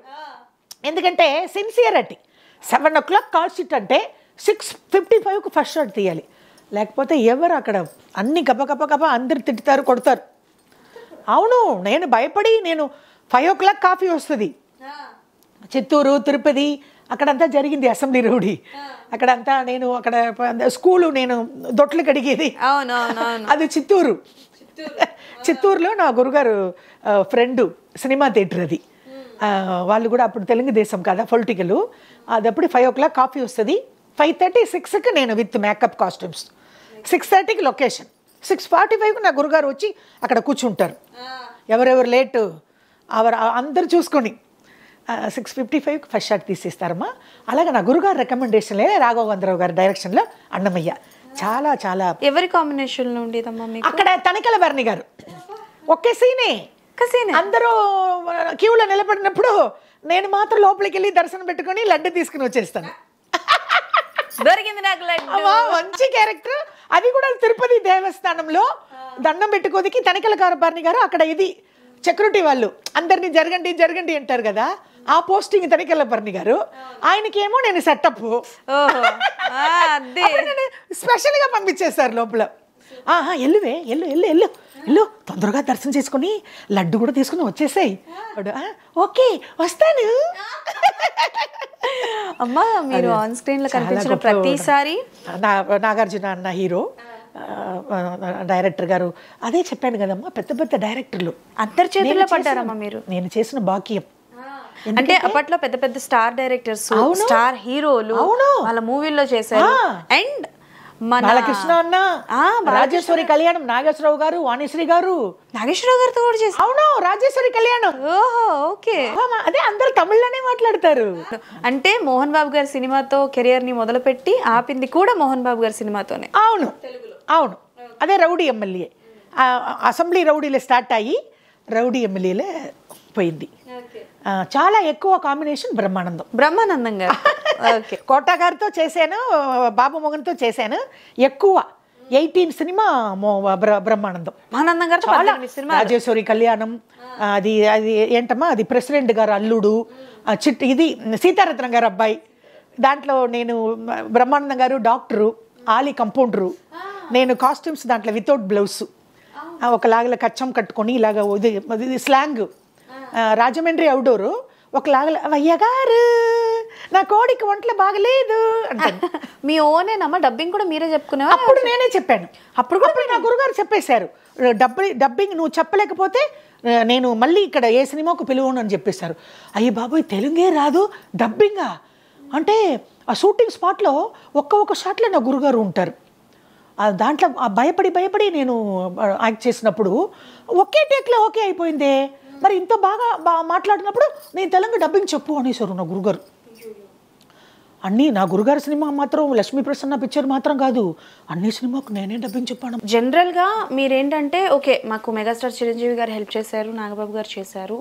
ఎందుకంటే సిన్సియరిటీ. 7 o'clock కాల్ షీట్ అంటే 6:55కు ఫస్ట్ షాట్ తీయాలి. లేకపోతే ఎవరు అక్కడ అన్ని గబ అందరు తిట్టుతారు, కొడతారు. అవును, నేను భయపడి 5 o'clock కాఫీ వస్తుంది. చిత్తూరు, తిరుపతి అక్కడంతా జరిగింది అసెంబ్లీ రౌడీ. అక్కడంతా అక్కడ స్కూలు నేను దొట్లు కడిగేది, అది చిత్తూరు. చిత్తూరులో నా గురుగారు ఫ్రెండ్ సినిమా థియేటర్ అది. వాళ్ళు కూడా అప్పుడు తెలుగుదేశం కదా పొలిటికల్. అది అప్పుడు 5 o'clock కాఫీ వస్తుంది. 5:30, 6కి నేను విత్ మేకప్ కాస్ట్యూమ్స్. 6:30కి లొకేషన్. 6:45కు నా గురుగారు వచ్చి అక్కడ కూర్చుంటారు. ఎవరెవరు లేటు అందరు చూసుకొని 6:55కి ఫస్ట్ షాట్ తీసేస్తారమ్మా. అలాగే నా గురుగారు రికమెండేషన్లే రాఘవేంద్రరావు గారి డైరెక్షన్లో అన్నమయ్య. చాలా చాలా. ఎవరి కాంబినేషన్లో ఉండేదమ్మా మీకు? అక్కడ తనికెల భరణి గారు. ఒకే సీనే. అందరూ క్యూలో నిలబడినప్పుడు నేను మాత్రం లోపలికి వెళ్ళి దర్శనం పెట్టుకొని లడ్డు తీసుకుని వచ్చేస్తాను. దొరికింది నాకు లడ్డు. మంచి క్యారెక్టర్. అది కూడా తిరుపతి దేవస్థానంలో దండం పెట్టుకోదికి తనికెల భరణి గారు అక్కడ ఇది సెక్యూరిటీ వాళ్ళు అందరినీ జరగండి అంటారు కదా, ఆ పోస్టింగ్ తనికెల భరణి గారు. ఆయనకేమో నేను సెటప్ స్పెషల్ గా పంపించేస్తారు లోపల. ఎల్లు తొందరగా దర్శనం చేసుకుని లడ్డు కూడా తీసుకుని వచ్చేసాయి. ఓకే వస్తాను. అమ్మా మీరు ఆన్ స్క్రీన్ లో కనిపించిన ప్రతిసారి నాగార్జున అన్న హీరో, డైరెక్టర్ గారు అదే చెప్పాను కదమ్మా, పెద్ద డైరెక్టర్లు అందరి చేతుల్లో పడ్డారమ్మా మీరు. నేను చేసిన భాగ్యం. అంటే అప్పట్లో పెద్ద స్టార్ డైరెక్టర్స్, స్టార్ హీరోలు వాళ్ళ మూవీల్లో చేశారు. అండ్ బాలకృష్ణ అన్న, రాజేశ్వరి కళ్యాణం, నాగేశ్వరరావు గారు, వాణిశ్రీ గారు, నాగేశ్వరరావు గారితో కూడా చేశారు. అవును, రాజేశ్వరి కళ్యాణం. ఓహో ఓకే. అదే అందరు తమిళ్లోనే మాట్లాడతారు. అంటే మోహన్ బాబు గారి సినిమాతో కెరియర్ ని మొదలుపెట్టి ఆపింది కూడా మోహన్ బాబు గారి సినిమాతోనే. అవును అవును, అదే రౌడీ ఎమ్మెల్యే. అసెంబ్లీ రౌడీలో స్టార్ట్ అయ్యి రౌడీ ఎమ్మెల్యేలే పోయింది. చాలా ఎక్కువ కాంబినేషన్ బ్రహ్మానందం గారు. కోట గారితో చేశాను, బాబు మొగన్తో చేశాను. ఎక్కువ 18 సినిమా బ్రహ్మానందం గారు. రాజేశ్వరి కళ్యాణం, అది ఏంటమ్మా, అది ప్రెసిడెంట్ గారు అల్లుడు, ఇది సీతారత్నం గారు అబ్బాయి. దాంట్లో నేను బ్రహ్మానందం గారు డాక్టరు, ఆలీ కంపౌండరు, నేను కాస్ట్యూమ్స్ దాంట్లో వితౌట్ బ్లౌజ్ ఒకలాగల కచ్చం కట్టుకొని ఇలాగ ఇది స్లాంగ్. రాజమండ్రి అవుట్డోరు ఒకలాగ అయ్యగారు నా కోడికి ఒంట్లో బాగలేదు అంటాను. మీ ఓనేనమ్మా డబ్బింగ్ కూడా మీరే చెప్పుకునే? అప్పుడు నేనే చెప్పాను. అప్పుడు నా గురుగారు చెప్పేశారు, డబ్బింగ్ నువ్వు చెప్పలేకపోతే నేను మళ్ళీ ఇక్కడ ఏ సినిమాకు పిలువను అని చెప్పేశారు. అయ్యి బాబోయ్ తెలుగే రాదు డబ్బింగా అంటే ఆ షూటింగ్ స్పాట్లో ఒక్క షాట్లో నా గురుగారు ఉంటారు. దాంట్లో భయపడి నేను యాక్ట్ చేసినప్పుడు ఒకే టేక్లో ఓకే అయిపోయిందే. మరి ఇంత బాగా మాట్లాడినప్పుడు నేను తెలుగు డబ్బింగ్ చెప్పు అనేసారు నా గురుగారు. అన్నీ నా గురుగారి సినిమా మాత్రం లక్ష్మీ ప్రసన్న పిక్చర్ మాత్రం కాదు, అన్ని సినిమాకు నేనే డబ్బింగ్ చెప్పాను. జనరల్గా మీరేంటంటే ఓకే మాకు మెగాస్టార్ చిరంజీవి గారు హెల్ప్ చేశారు, నాగబాబు గారు చేశారు,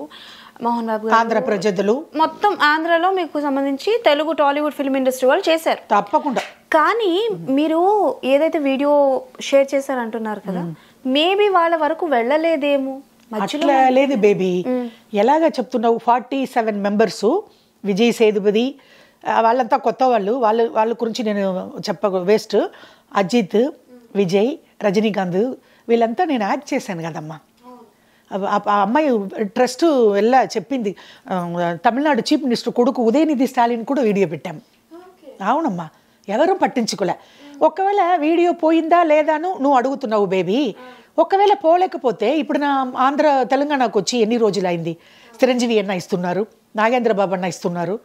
మోహన్ బాబు గారు, ఆంధ్ర ప్రజలు మొత్తం ఆంధ్రలో మీకు సంబంధించి తెలుగు టాలీవుడ్ ఫిల్మ్ ఇండస్ట్రీ వాళ్ళు చేశారు తప్పకుండా. కానీ మీరు ఏదైతే వీడియో షేర్ చేశారంటున్నారు కదా, మేబీ వాళ్ళ వరకు వెళ్ళలేదేమో. అట్లా లేదు బేబీ, ఎలాగా చెప్తున్నావు? 47 మెంబర్స్, విజయ్ సేతుపతి వాళ్ళంతా కొత్త వాళ్ళ గురించి నేను వేస్ట్. అజిత్, విజయ్, రజనీకాంత్ వీళ్ళంతా నేను యాక్ట్ చేశాను కదమ్మా. ఆ అమ్మాయి ట్రస్ట్ వెళ్ళా చెప్పింది. తమిళనాడు చీఫ్ మినిస్టర్ కొడుకు ఉదయనిధి స్టాలిన్ కూడా వీడియో పెట్టాము. అవునమ్మా, ఎవరూ పట్టించుకోలే. ఒకవేళ వీడియో పోయిందా లేదాను నువ్వు అడుగుతున్నావు బేబీ. ఒకవేళ పోలేకపోతే ఇప్పుడు నా ఆంధ్ర తెలంగాణకు వచ్చి ఎన్ని రోజులు అయింది? చిరంజీవి అన్న ఇస్తున్నారు, నాగేంద్ర బాబు అన్న ఇస్తున్నారు,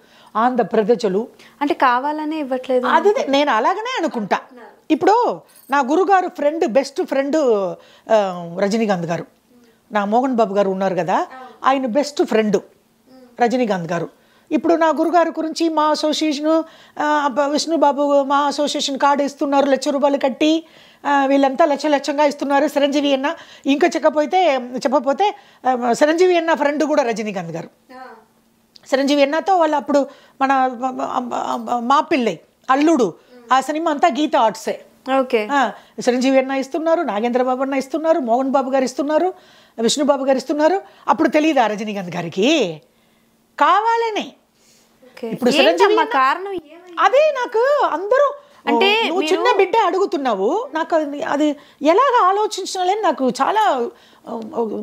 ఆంధ్ర ప్రజలు అంటే కావాలనే ఇవ్వట్లేదు. అది నేను అలాగనే అనుకుంటా. ఇప్పుడు నా గురుగారు ఫ్రెండ్, బెస్ట్ ఫ్రెండ్ రజనీకాంత్ గారు. నా మోహన్ బాబు గారు ఉన్నారు కదా, ఆయన బెస్ట్ ఫ్రెండ్ రజనీకాంత్ గారు. ఇప్పుడు నా గురుగారు గురించి మా అసోసియేషను, విష్ణుబాబు మా అసోసియేషన్ కార్డు ఇస్తున్నారు, ₹1,00,000 కట్టి. వీళ్ళంతా లక్షంగా ఇస్తున్నారు. చిరంజీవి అన్న ఇంకా చెప్పపోతే చిరంజీవి అన్న ఫ్రెండ్ కూడా రజనీకాంత్ గారు. చిరంజీవి అన్నతో వాళ్ళు అప్పుడు మన మా పిల్లై అల్లుడు ఆ సినిమా అంతా గీత ఆర్ట్సే. ఓకే. చిరంజీవి అన్న ఇస్తున్నారు, నాగేంద్రబాబు అన్న ఇస్తున్నారు, మోహన్ బాబు గారు ఇస్తున్నారు, విష్ణుబాబు గారు ఇస్తున్నారు. అప్పుడు తెలియదు ఆ రజనీకాంత్ గారికి కావాలని. ఇప్పుడు చిరంజీవి కారణం అదే నాకు అందరూ అంటే నువ్వు చిన్న బిడ్డ అడుగుతున్నావు, నాకు అది ఎలాగ ఆలోచించాలని నాకు చాలా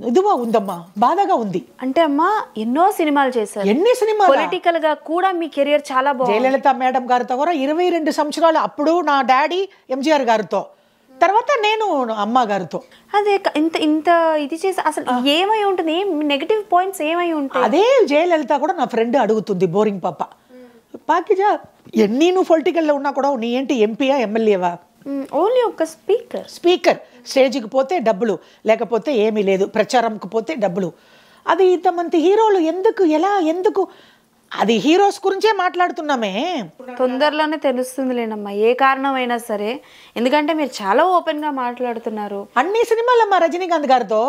ఇదిగా ఉందమ్మా, బాధగా ఉంది. అంటే అమ్మా ఎన్నో సినిమాలు చేశారు, ఎన్ని సినిమాలు, పొలిటికల్ గా కూడా మీ కెరియర్ చాలా బాగుంది. జయలలిత మేడం గారితో కూడా 22 సంవత్సరాలు, అప్పుడు నా డాడీ ఎంజీఆర్ గారితో, తర్వాత నేను అమ్మ గారితో. అదే ఇంత ఇది చేసి అసలు ఏమై ఉంటుంది, నెగటివ్ పాయింట్స్ ఏమై ఉంటాయి? అదే జయలలిత కూడా నా ఫ్రెండ్ అడుగుతుంది, బోరింగ్ పాప, పాకిజా ఎన్ని నువ్వు పొలిటికల్లో ఉన్నా కూడా నీ ఏంటి ఎంపీయా ఎమ్మెల్యేవా? ఓన్లీ ఒక స్పీకర్. స్టేజ్కి పోతే డబ్బులు, లేకపోతే ఏమీ లేదు, ప్రచారంకి పోతే డబ్బులు. అది ఇంతమంది హీరోలు ఎందుకు అది హీరోస్ గురించే మాట్లాడుతున్నామే. తొందరలోనే తెలుస్తుంది లేనమ్మా ఏ కారణమైనా సరే, ఎందుకంటే మీరు చాలా ఓపెన్ గా మాట్లాడుతున్నారు. అన్ని సినిమాలమ్మా రజనీకాంత్ గారితో,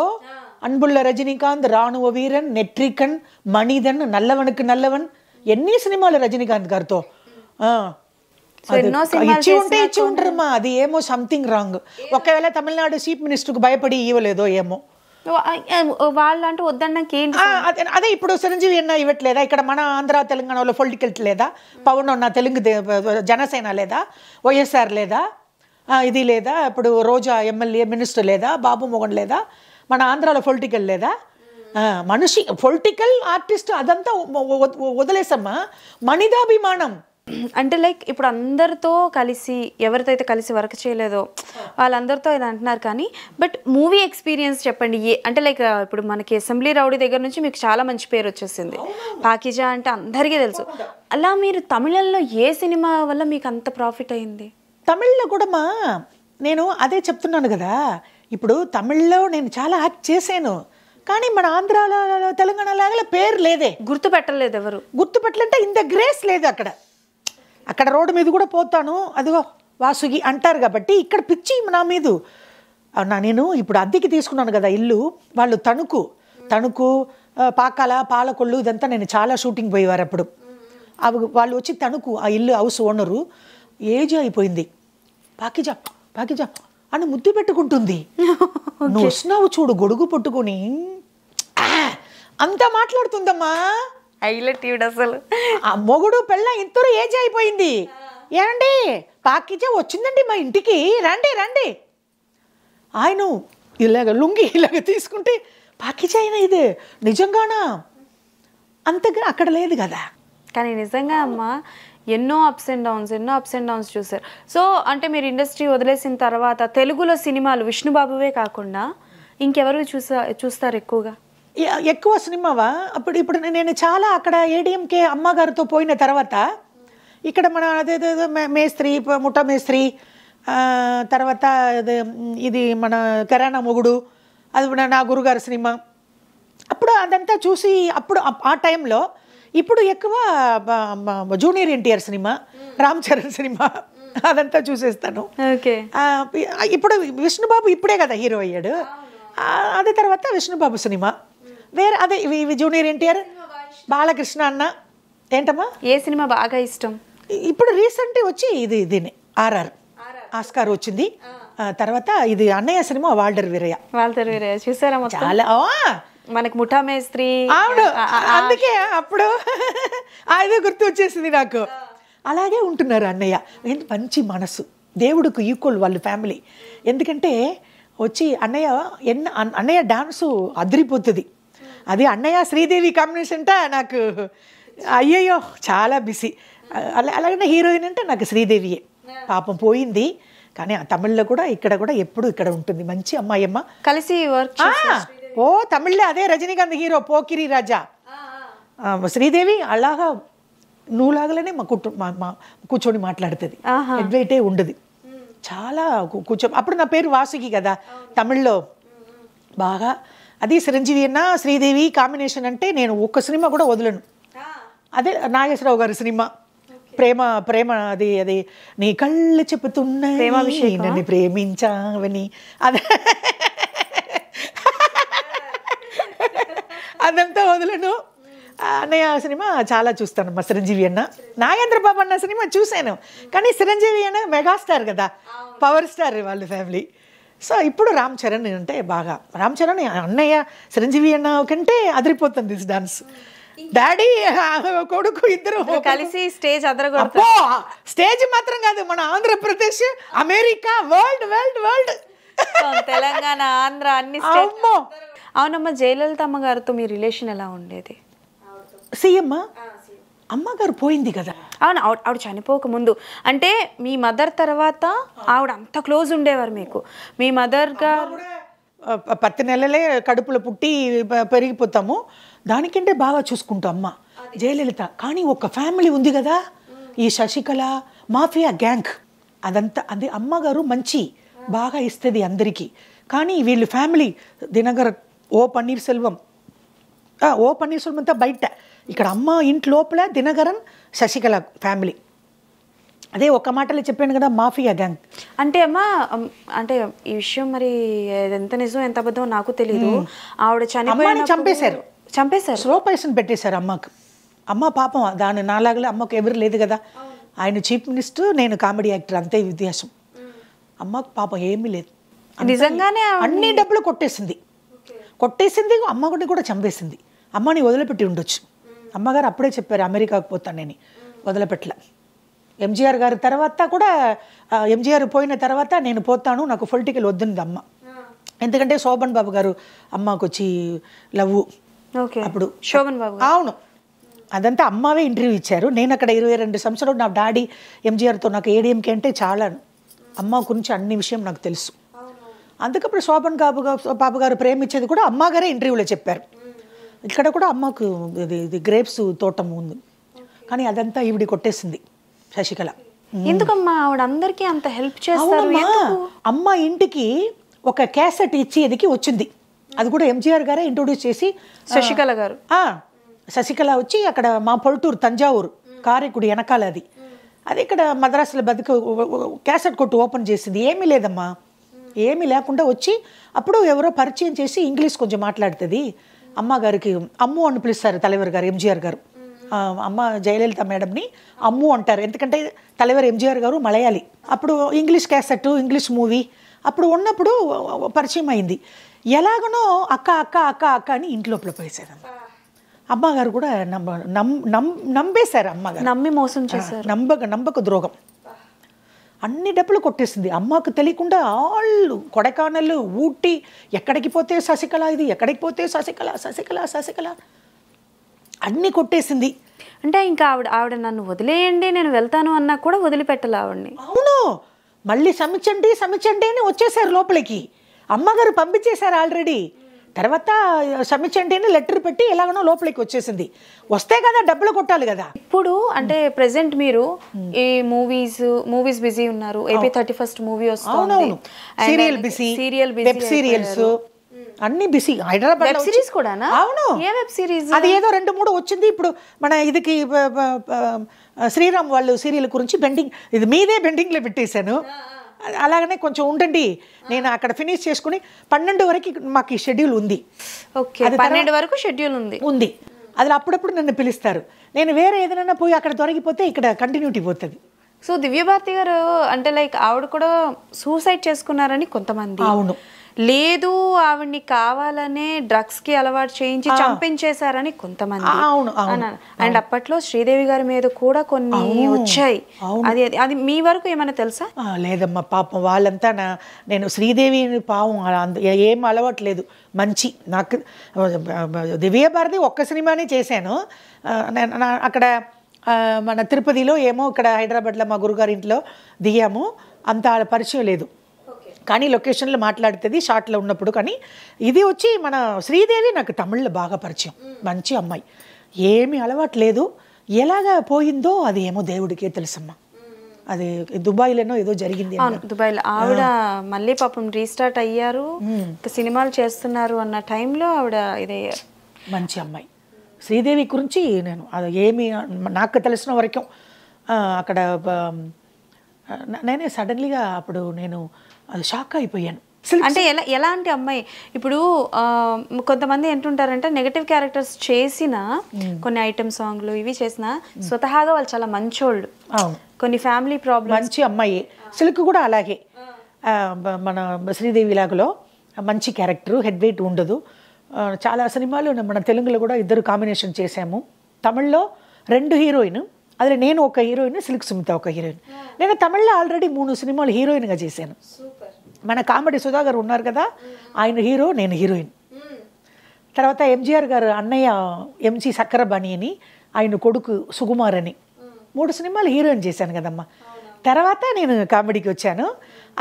అన్బుల్ల రజనీకాంత్, రాணுవ వీరన్, నెట్రికన్, మణిదన్, నల్లవనుకు నల్లవన్, ఎన్ని సినిమాలు రజనీకాంత్ గారితో. ఇచ్చి ఉంటారమ్మా, అది ఏమో సంథింగ్ రాంగ్. ఒకవేళ తమిళనాడు చీఫ్ మినిస్టర్కి భయపడి ఇవ్వలేదో ఏమో, వాళ్ళంటూ వద్దన్నాక ఏంటి? అదే ఇప్పుడు చిరంజీవి అన్న ఇవ్వట్లేదా? ఇక్కడ మన ఆంధ్ర తెలంగాణలో పొలిటికల్ లేదా? పవన్ అన్న తెలుగు జనసేన లేదా? వైఎస్ఆర్ లేదా? ఇది లేదా? ఇప్పుడు రోజా ఎమ్మెల్యే మినిస్టర్ లేదా? బాబు మోహన్ లేదా? మన ఆంధ్రాలో పొలిటికల్ లేదా? మనిషి పొలిటికల్ ఆర్టిస్ట్ అదంతా వదిలేసమ్మా, మనిదాభిమానం. అంటే లైక్ ఇప్పుడు అందరితో కలిసి, ఎవరితో అయితే కలిసి వర్క్ చేయలేదో వాళ్ళందరితో ఇది అంటున్నారు, కానీ బట్ మూవీ ఎక్స్పీరియన్స్ చెప్పండి. అంటే లైక్ ఇప్పుడు మనకి అసెంబ్లీ రౌడీ దగ్గర నుంచి మీకు చాలా మంచి పేరు వచ్చేసింది, పాకిజా అంటే అందరికీ తెలుసు. అలా మీరు తమిళంలో ఏ సినిమా వల్ల మీకు అంత ప్రాఫిట్ అయింది? తమిళ్లో కూడా నేను అదే చెప్తున్నాను కదా, ఇప్పుడు తమిళ్లో నేను చాలా యాక్ట్ చేశాను, కానీ మన ఆంధ్రాలో తెలంగాణ లాగా పేరు లేదే, గుర్తుపెట్టలేదు ఎవరు. గుర్తుపెట్టాలంటే ఇంత గ్రేస్ లేదు. అక్కడ రోడ్డు మీద కూడా పోతాను, అదిగో వాసుకి అంటారు కాబట్టి ఇక్కడ పిచ్చి నా మీద. నేను ఇప్పుడు అద్దెకి తీసుకున్నాను కదా ఇల్లు, వాళ్ళు తణుకు పాకాల, పాలకొల్లు ఇదంతా నేను చాలా షూటింగ్ పోయేవారు అప్పుడు. వాళ్ళు వచ్చి తణుకు ఆ ఇల్లు హౌస్ ఓనరు, ఏజ్ అయిపోయింది, పాకిజా అని ముద్దు పెట్టుకుంటుంది. నువ్వు వస్తున్నావు చూడు గొడుగు పట్టుకొని, అంతా మాట్లాడుతుందమ్మా. హైలైట్ అసలు ఆ మొగుడు పెళ్ళ ఇద్దరు ఏజ్ అయిపోయింది. ఏమండి పాకిజా వచ్చిందండి మా ఇంటికి, రండి. ఆయన ఇలాగ లుంగి ఇలాగ తీసుకుంటే, పాకిజా అయినా ఇది నిజంగానా? అంతగా అక్కడ లేదు కదా. కానీ నిజంగా అమ్మా ఎన్నో అప్స్ అండ్ డౌన్స్ చూసారు. సో అంటే మీరు ఇండస్ట్రీ వదిలేసిన తర్వాత తెలుగులో సినిమాలు విష్ణుబాబువే కాకుండా ఇంకెవరు చూస్తారు ఎక్కువగా? ఎక్కువ సినిమావా? ఇప్పుడు నేను చాలా అక్కడ ఏడిఎంకే అమ్మగారితో పోయిన తర్వాత ఇక్కడ మన అదేదో మేస్త్రి, ముఠా మేస్త్రి, తర్వాత ఇది మన కిరాణా మొగుడు, అది నా గురుగారి సినిమా. అప్పుడు అదంతా చూసి అప్పుడు ఆ టైంలో, ఇప్పుడు ఎక్కువ junior NTR cinema, Ram Charan cinema అదంతా చూసేస్తాను. ఇప్పుడు విష్ణుబాబు ఇప్పుడే కదా హీరో అయ్యాడు, అదే తర్వాత విష్ణుబాబు సినిమా వేరే, అదే ఇవి జూనియర్ ఎన్టీఆర్, బాలకృష్ణ అన్న. ఏంటమ్మా ఏ సినిమా బాగా ఇష్టం? ఇప్పుడు రీసెంట్ వచ్చి దీని ఆర్ఆర్ ఆస్కార్ వచ్చింది. తర్వాత ఇది అన్నయ్య సినిమా వాల్టర్ వీరయ్య చూసారా? చాలా మనకి ముఠా మేస్త్రి. అవును, అందుకే అప్పుడు అదే గుర్తు వచ్చేసింది నాకు. అలాగే ఉంటున్నారు అన్నయ్య, మంచి మనసు, దేవుడికి ఈక్వల్ వాళ్ళ ఫ్యామిలీ. ఎందుకంటే వచ్చి అన్నయ్య డాన్సు అదిరిపోతుంది. అది అన్నయ్య శ్రీదేవి కాంబినేషన్ అంటే నాకు అయ్యయ్యో చాలా బిజీ. అలాగనే హీరోయిన్ అంటే నాకు శ్రీదేవియే, పాపం పోయింది. కానీ ఆ తమిళ్లో కూడా ఇక్కడ కూడా ఎప్పుడు ఇక్కడ ఉంటుంది, మంచి అమ్మాయమ్మ, కలిసి వర్క్. ఓ తమిళ్లో అదే రజనీకాంత్ హీరో పోకిరి రాజా, శ్రీదేవి అలాగా నువ్వులాగలనే మా కూర్చొని మాట్లాడుతుంది, అడ్వైటే ఉండదు. చాలా కొంచెం అప్పుడు నా పేరు వాసుకి కదా తమిళ్లో బాగా. అది చిరంజీవి అన్న శ్రీదేవి కాంబినేషన్ అంటే నేను ఒక్క సినిమా కూడా వదలను. అదే నాగేశ్వరరావు గారి సినిమా ప్రేమ ప్రేమ అది అది నీ కళ్ళు చెప్పుతున్నాయి నన్ను ప్రేమించావని అదే అదంతా వదలను. అన్నయ్య సినిమా చాలా చూస్తాను. మా చిరంజీవి అన్న నాగేంద్ర బాబు అన్న సినిమా చూశాను, కానీ చిరంజీవి అన్న మెగాస్టార్ కదా, పవర్ స్టార్ వాళ్ళ ఫ్యామిలీ. సో ఇప్పుడు రామ్ చరణ్ అంటే బాగా, రామ్ చరణ్ అన్నయ్య చిరంజీవి అన్న కంటే అదిరిపోతుంది డాన్స్. డాడీ కొడుకు ఇద్దరు కలిసి స్టేజ్ స్టేజ్ మాత్రం కాదు, మన Andhra Pradesh, America, world world world, Telangana, Andhra అన్ని. అవునమ్మా, జయలలితమ్మ గారితో మీ రిలేషన్ ఎలా ఉండేది? సీఎమ్మ అమ్మగారు పోయింది కదా. అవును, ఆవిడ చనిపోక ముందు అంటే మీ మదర్ తర్వాత ఆవిడ అంత క్లోజ్ ఉండేవారు మీకు. మీ మదర్ గారు 10 నెలలే కడుపులో పుట్టి పెరిగిపోతాము, దానికంటే బాగా చూసుకుంటాం అమ్మ జయలలిత. కానీ ఒక ఫ్యామిలీ ఉంది కదా, ఈ శశికళ మాఫియా గ్యాంగ్, అదంతా అది అమ్మగారు మంచి బాగా ఇస్తుంది అందరికీ. కానీ వీళ్ళు ఫ్యామిలీ దినకర్ ఓ పన్నీర్సెల్వం అంతా బయట, ఇక్కడ అమ్మ ఇంటి లోపల దినకరన్ శశికళ ఫ్యామిలీ. అదే ఒక మాటలో చెప్పాను కదా, మాఫియా గ్యాంగ్. అంటే అమ్మా, అంటే ఈ విషయం మరి ఎంత నిజం ఎంత అబద్ధం నాకు తెలీదు. ఆవిడ చంపేశారు, స్లో పాయిజన్ పెట్టేశారు అమ్మకు. అమ్మ పాపం దాని నాలాగలే, అమ్మకు ఎవరు లేదు కదా, ఆయన చీఫ్ మినిస్టర్, నేను కామెడీ యాక్టర్, అంతే వ్యత్యాసం. అమ్మకు పాపం ఏమీ లేదు, నిజంగానే అన్ని డబ్బులు కొట్టేసింది. అమ్మని కూడా చంపేసింది. అమ్మని వదిలిపెట్టి ఉండొచ్చు. అమ్మగారు అప్పుడే చెప్పారు అమెరికాకు పోతానని, వదిలిపెట్టలే. ఎంజీఆర్ గారి తర్వాత కూడా, ఎంజీఆర్ పోయిన తర్వాత నేను పోతాను, నాకు పొలిటికల్ వద్దుంది అమ్మ. ఎందుకంటే శోభన్ బాబు గారు అమ్మకు వచ్చి లవ్, అప్పుడు శోభన్ బాబు, అవును, అదంతా అమ్మవే ఇంటర్వ్యూ ఇచ్చారు. నేను అక్కడ 22 సంవత్సరాలు, నా డాడీ ఎంజీఆర్తో నాకు ఏడీఎంకే అంటే చాలా, అమ్మ గురించి అన్ని విషయం నాకు తెలుసు. అందుకప్పుడు శోభన్ బాబు గారు ప్రేమించేది కూడా అమ్మగారే ఇంటర్వ్యూలో చెప్పారు. ఇక్కడ కూడా అమ్మకు ఇది గ్రేప్స్ తోటం ఉంది, కానీ అదంతా ఈవిడి కొట్టేసింది శశికళ. ఎందుకమ్మా ఆవిడ అందరికీ అంత హెల్ప్ చేస్తారు? అమ్మ ఇంటికి ఒక క్యాసెట్ ఇచ్చేదికి వచ్చింది, అది కూడా ఎంజీఆర్ గారే ఇంట్రొడ్యూస్ చేసి. శశికళ గారు శశికళ వచ్చి అక్కడ మా పొల్టూరు తంజావూరు కారేకుడి వెనకాల, అది ఇక్కడ మద్రాసులో క్యాసెట్ కొట్టు ఓపెన్ చేసింది. ఏమీ లేదమ్మా, ఏమీ లేకుండా వచ్చి అప్పుడు ఎవరో పరిచయం చేసి ఇంగ్లీష్ కొంచెం మాట్లాడుతుంది. అమ్మగారికి అమ్ము అని పిలుస్తారు తలైవర్ గారు, ఎంజీఆర్ గారు. అమ్మ జయలలిత మేడంని అమ్ము అంటారు, ఎందుకంటే తలైవర్ ఎంజీఆర్ గారు మలయాళి. అప్పుడు ఇంగ్లీష్ క్యాసెట్, ఇంగ్లీష్ మూవీ అప్పుడు ఉన్నప్పుడు పరిచయం అయింది. ఎలాగనో అక్క అక్క అక్క అక్క అని ఇంట్లోపల పోయేసారమ్మ. అమ్మగారు కూడా నమ్మేశారు, అమ్మగారు నమ్మి మోసం చేశారు. నమ్మక ద్రోహం, అన్ని డబ్బులు కొట్టేసింది. అమ్మకు తెలియకుండా ఆళ్ళు కొడైకానల్, ఊటీ, ఎక్కడికి పోతే శశికళ, ఇది ఎక్కడికి పోతే శశికళ శశికళ శశికళ అన్నీ కొట్టేసింది. అంటే ఇంకా ఆవిడ నన్ను వదిలేయండి నేను వెళ్తాను అన్నా కూడా వదిలిపెట్టాలి ఆవిడని. అవును, మళ్ళీ సమిచండి అని వచ్చేసారు లోపలికి. అమ్మగారు పంపించేశారు ఆల్రెడీ. తర్వాత సమిచండి అని లెటర్ పెట్టి ఎలాగనో లోపలికి వచ్చేసింది. వస్తే కదా డబ్బులు కొట్టాలి కదా. ఇప్పుడు అంటే ప్రెసెంట్ మీరు ఈ మూవీస్ బిజీ ఉన్నారు. ఏపీ 31 మూవీ వస్తుంది, సీరియల్ బిజీ, వెబ్ సీరియల్స్ అన్ని బిజీ. హైదరాబాద్ వెబ్ సిరీస్ కూడానా? అవును, ఏ వెబ్ సిరీస్? అది ఏదో 2-3 వచ్చింది. ఇప్పుడు మన ఇదికి శ్రీరామ్ వాళ్ళు సీరియల్ గురించి బెండింగ్, ఇది మీదే బెండింగ్లో పెట్టేశాను. అలాగనే కొంచెం ఉండండి, నేను అక్కడ ఫినిష్ చేసుకుని 12 వరకు మాకు ఈ షెడ్యూల్ ఉంది. ఓకే, 12 వరకు షెడ్యూల్ ఉంది. అది అప్పుడప్పుడు నన్ను పిలుస్తారు. నేను వేరే ఏదైనా పోయి అక్కడ దొరికిపోతే ఇక్కడ కంటిన్యూటీ పోతుంది. సో దివ్యభారతి గారు అంటే లైక్ ఆవిడ కూడా సూసైడ్ చేసుకున్నారని కొంతమంది, అవును, లేదు ఆవిడ్ని కావాలనే డ్రగ్స్ కి అలవాటు చేయించి చంపించేశారని కొంతమంది. అండ్ అప్పట్లో శ్రీదేవి గారి మీద కూడా కొన్ని వచ్చాయి. అది మీ వరకు ఏమైనా తెలుసా? లేదమ్మా, పాపం వాళ్ళంతా నేను శ్రీదేవి పాపం ఏం అలవాట్లేదు, మంచి. నాకు దివ్యభారతి ఒక్క సినిమానే చేశాను అక్కడ మన తిరుపతిలో, ఏమో ఇక్కడ హైదరాబాద్లో మా గురుగారి ఇంట్లో దిగాము, అంత పరిచయం లేదు. కానీ లొకేషన్లో మాట్లాడుతుంది షార్ట్లో ఉన్నప్పుడు. కానీ ఇది వచ్చి మన శ్రీదేవి నాకు తమిళ్లో బాగా పరిచయం, మంచి అమ్మాయి, ఏమీ అలవాట్లేదు. ఎలాగా పోయిందో అది ఏమో దేవుడికే తెలుసమ్మా. అది దుబాయ్లోనో ఏదో జరిగింది. దుబాయ్లో ఆవిడ మళ్ళీ పాపం రీస్టార్ట్ అయ్యారు, సినిమాలు చేస్తున్నారు అన్న టైంలో ఆవిడ ఇదయ్యారు. మంచి అమ్మాయి శ్రీదేవి గురించి నేను అది ఏమి నాకు తెలిసిన వరకు అక్కడ నేనే సడన్లీగా అప్పుడు నేను అది షాక్ అయిపోయాను. అంటే ఎలాంటి అమ్మాయి? ఇప్పుడు కొంతమంది ఏంటుంటారంటే నెగటివ్ క్యారెక్టర్స్ చేసిన కొన్ని ఐటమ్ సాంగ్లు ఇవి చేసిన స్వతహాగా వాళ్ళు చాలా మంచోళ్ళు, కొన్ని ఫ్యామిలీ ప్రాబ్లమ్, మంచి అమ్మాయి. సిల్క్ కూడా అలాగే మన శ్రీదేవి లాగలో మంచి క్యారెక్టర్, హెడ్ వెయిట్ ఉండదు. చాలా సినిమాలు మన తెలుగులో కూడా ఇద్దరు కాంబినేషన్ చేశాము. తమిళ్లో 2 హీరోయిన్, అందులో నేను ఒక హీరోయిన్, సిల్క్ సుమిత ఒక హీరోయిన్. నేను తమిళ్లో ఆల్రెడీ 3 సినిమాలు హీరోయిన్గా చేశాను. మన కామెడీ సుధాకర్ ఉన్నారు కదా, ఆయన హీరో, నేను హీరోయిన్. తర్వాత ఎంజీఆర్ గారు అన్నయ్య ఎంజీ సక్కరబాణి అని, ఆయన కొడుకు సుకుమార్ అని 3 సినిమాలు హీరోయిన్ చేశాను కదమ్మా. తర్వాత నేను కామెడీకి వచ్చాను.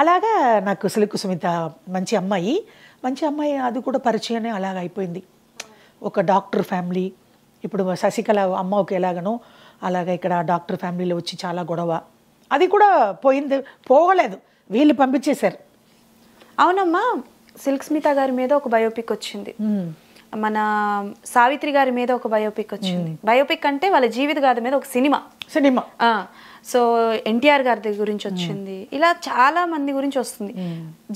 అలాగా నాకు సిల్క్ సుమిత మంచి అమ్మాయి, అది కూడా పరిచయమే అలాగ అయిపోయింది. ఒక డాక్టర్ ఫ్యామిలీ, ఇప్పుడు శశికళ అమ్మకి ఎలాగనో అలాగా ఇక్కడ డాక్టర్ ఫ్యామిలీలో వచ్చి చాలా గొడవ, అది కూడా పోగలేదు, వీళ్ళు పంపించేశారు. అవునమ్మా, సిల్క్ స్మిత గారి మీద ఒక బయోపిక్ వచ్చింది, మన సావిత్రి గారి మీద ఒక బయోపిక్ వచ్చింది. బయోపిక్ అంటే వాళ్ళ జీవిత గాథ మీద ఒక సినిమా. సో ఎన్టీఆర్ గారి గురించి వచ్చింది, ఇలా చాలా మంది గురించి వస్తుంది.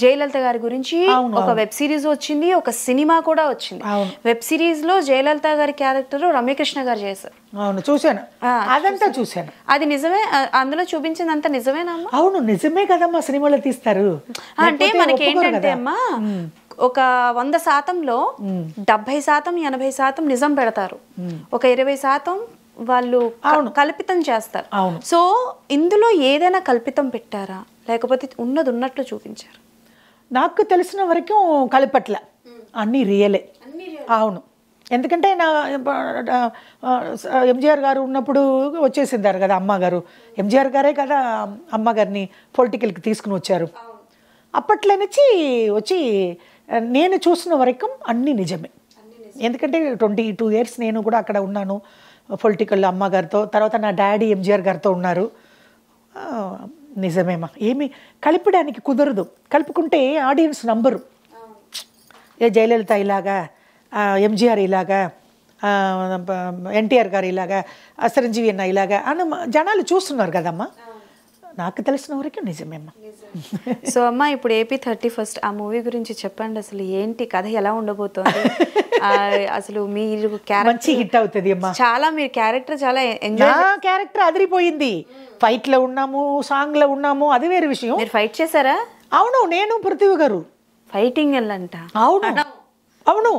జయలలిత గారి గురించి ఒక వెబ్ సిరీస్ వచ్చింది, ఒక సినిమా కూడా వచ్చింది. వెబ్ సిరీస్ లో జయలలిత గారి క్యారెక్టర్ రమ్యకృష్ణ గారు చేశారు. అవును, చూశాను, అదంతా చూశాను. అది నిజమే? అందులో చూపించింది అంతా నిజమేనా? అవును, నిజమే కదమ్మా, సినిమాలో తీస్తారు. అంటే మనకి ఏంటంటే అమ్మా, ఒక 100%లో 70% 80% నిజం పెడతారు, ఒక 20% వాళ్ళు కల్పితం చేస్తారు. సో ఇందులో ఏదైనా కల్పితం పెట్టారా, లేకపోతే ఉన్నది ఉన్నట్లు చూపించారు? నాకు తెలిసిన వరకు కల్పట్ల, అన్నీ రియలే. అవును, ఎందుకంటే నా ఎంజీఆర్ గారు ఉన్నప్పుడు వచ్చేసిందారు కదా అమ్మగారు, ఎంజీఆర్ గారే కదా అమ్మగారిని పొలిటికల్కి తీసుకుని వచ్చారు. అప్పట్లో నుంచి వచ్చి నేను చూసిన వరకు అన్నీ నిజమే. ఎందుకంటే 22 years నేను కూడా అక్కడ ఉన్నాను పొలిటికల్ అమ్మగారితో. తర్వాత నా డాడీ ఎంజీఆర్ గారితో ఉన్నారు. నిజమేమా, ఏమి కలిపడానికి కుదరదు. కలుపుకుంటే ఆడియన్స్ నంబరు. జయలలిత ఇలాగా, ఎంజీఆర్ ఇలాగా, ఎన్టీఆర్ గారు ఇలాగా, చిరంజీవి అన్న ఇలాగా అని జనాలు చూస్తున్నారు కదమ్మా. నాకు తెలిసిన వరకు నిజమేమ్మా. సో అమ్మ, ఇప్పుడు AP 31 ఆ మూవీ గురించి చెప్పండి. అసలు ఏంటి కథ, ఎలా ఉండబోతోంది? అసలు మీరు మంచి హిట్ అవుతుంది అమ్మా. చాలా మీరు క్యారెక్టర్ చాలా ఎంజాయ్. క్యారెక్టర్ అదిరిపోయింది. ఫైట్ లో ఉన్నాము, సాంగ్ లో ఉన్నాము, అది వేరే విషయం. మీరు ఫైట్ చేశారా? అవును, నేను పృథ్వీ గారు ఫైటింగ్ అంట. అవును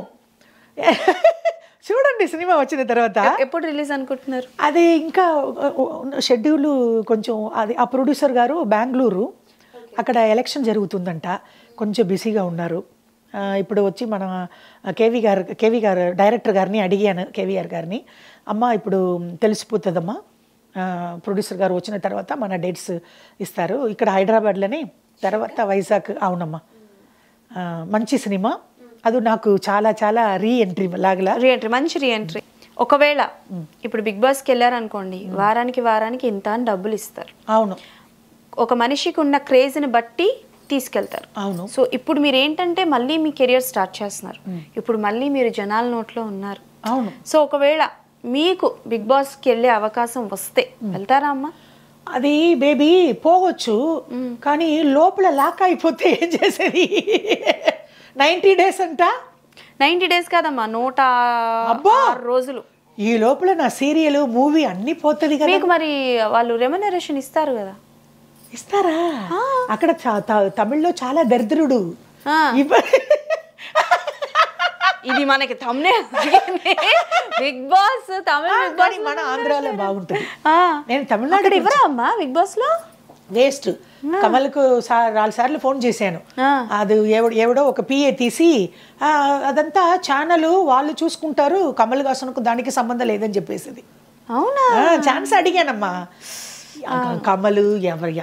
చూడండి సినిమా వచ్చిన తర్వాత. ఎప్పుడు రిలీజ్ అనుకుంటున్నారు? అది ఇంకా షెడ్యూల్ కొంచెం, అది ఆ ప్రొడ్యూసర్ గారు బెంగళూరు, అక్కడ ఎలక్షన్ జరుగుతుందంట, కొంచెం బిజీగా ఉన్నారు. ఇప్పుడు వచ్చి మన కేవీ గారు డైరెక్టర్ గారిని అడిగాను, కేవీఆర్ గారిని, అమ్మ ఇప్పుడు తెలిసిపోతుందమ్మా, ప్రొడ్యూసర్ గారు వచ్చిన తర్వాత మన డేట్స్ ఇస్తారు, ఇక్కడ హైదరాబాద్లోనే, తర్వాత వైజాగ్. అవునమ్మా, మంచి సినిమా. అది నాకు చాలా చాలా రీఎంట్రీ మంచి రీఎంట్రీ. ఒకవేళ ఇప్పుడు బిగ్ బాస్కి వెళ్ళారనుకోండి, వారానికి ఇంత అని డబ్బులు ఇస్తారు. అవును, ఒక మనిషికి ఉన్న క్రేజ్ని బట్టి తీసుకెళ్తారు. అవును. సో ఇప్పుడు మీరు ఏంటంటే మళ్ళీ మీ కెరియర్ స్టార్ట్ చేస్తున్నారు, ఇప్పుడు మళ్ళీ మీరు జనాల నోట్లో ఉన్నారు. అవును. సో ఒకవేళ మీకు బిగ్ బాస్కి వెళ్ళే అవకాశం వస్తే వెళ్తారా అమ్మా? అది బేబీ పోవచ్చు, కానీ లోపల లాక్ అయిపోతే ఏం చేసేది? 90 days అంట. 90 days కాదమ్మా, 106 రోజులు. ఈ లోపల నా సీరియల్, మూవీ అన్ని పోతుంది కదా. మీకు మరి వాళ్ళు రెమ్యునరేషన్ ఇస్తారు కదా? ఇస్తారా? అక్కడ తమిళ్లో చాలా దరిద్రుడు. ఇది మనకి తమిళ బిగ్ బాస్, తమిళ బిగ్ బాస్ మన ఆంధ్రాలో బాగుంటుంది. నేను తమిళనాడు అక్కడ ఇవ్వరా అమ్మా బిగ్ బాస్ లో? వేస్ట్. కమల్కు 4 సార్లు ఫోన్ చేశాను, అది ఎవడో ఒక పిఏ తీసి అదంతా ఛానల్ వాళ్ళు చూసుకుంటారు, కమల్ హాసన్కు దానికి సంబంధం లేదని చెప్పేసింది. అవునా? ఛాన్స్ అడిగానమ్మా. కమలు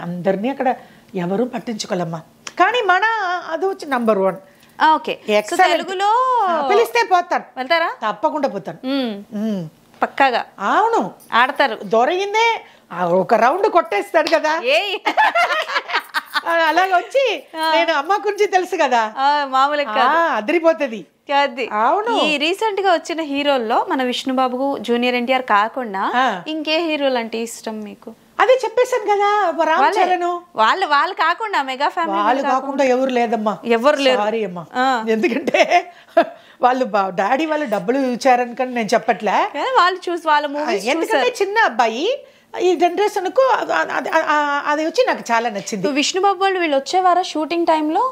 అందరినీ అక్కడ ఎవరు పట్టించుకోలేమ్మా, కానీ మన అది వచ్చి నంబర్ 1. ఓకే, తెలుగులో పిలిస్తే పోతాను. వెళ్తారా? తప్పకుండా పోతాను, పక్కాగా. అవును, ఆడతారు. దొరికిందే ఒక రౌండ్ కొట్టేస్తాడు కదా, అలాగ వచ్చి నేను అమ్మ గురించి తెలుసు కదా, మామూలుగా అదిరిపోతుంది. అవును. ఈ రీసెంట్ గా వచ్చిన హీరోల్లో మన విష్ణుబాబు, జూనియర్ ఎన్టీఆర్ కాకుండా ఇంకే హీరోలు అంటే ఇష్టం మీకు? అదే చెప్పేశాను కదా, రామ్ చరణ్. వాళ్ళు కాకుండా మెగా ఫ్యామిలీ వాళ్ళు కాకుండా ఎవరు లేదమ్మా, ఎవరు లేరు. సారీ అమ్మా, ఎందుకంటే వాళ్ళు డాడీ వాళ్ళు డబ్బులు ఇచ్చారనుకని నేను చెప్పట్లే, వాళ్ళు చూసి వాళ్ళ మూవీస్. ఎందుకంటే చిన్న అబ్బాయి ఈ జనరేషన్ కు అది వచ్చి నాకు చాలా నచ్చింది. విష్ణుబాబు వాళ్ళు వీళ్ళు వచ్చేవారా షూటింగ్ టైంలో?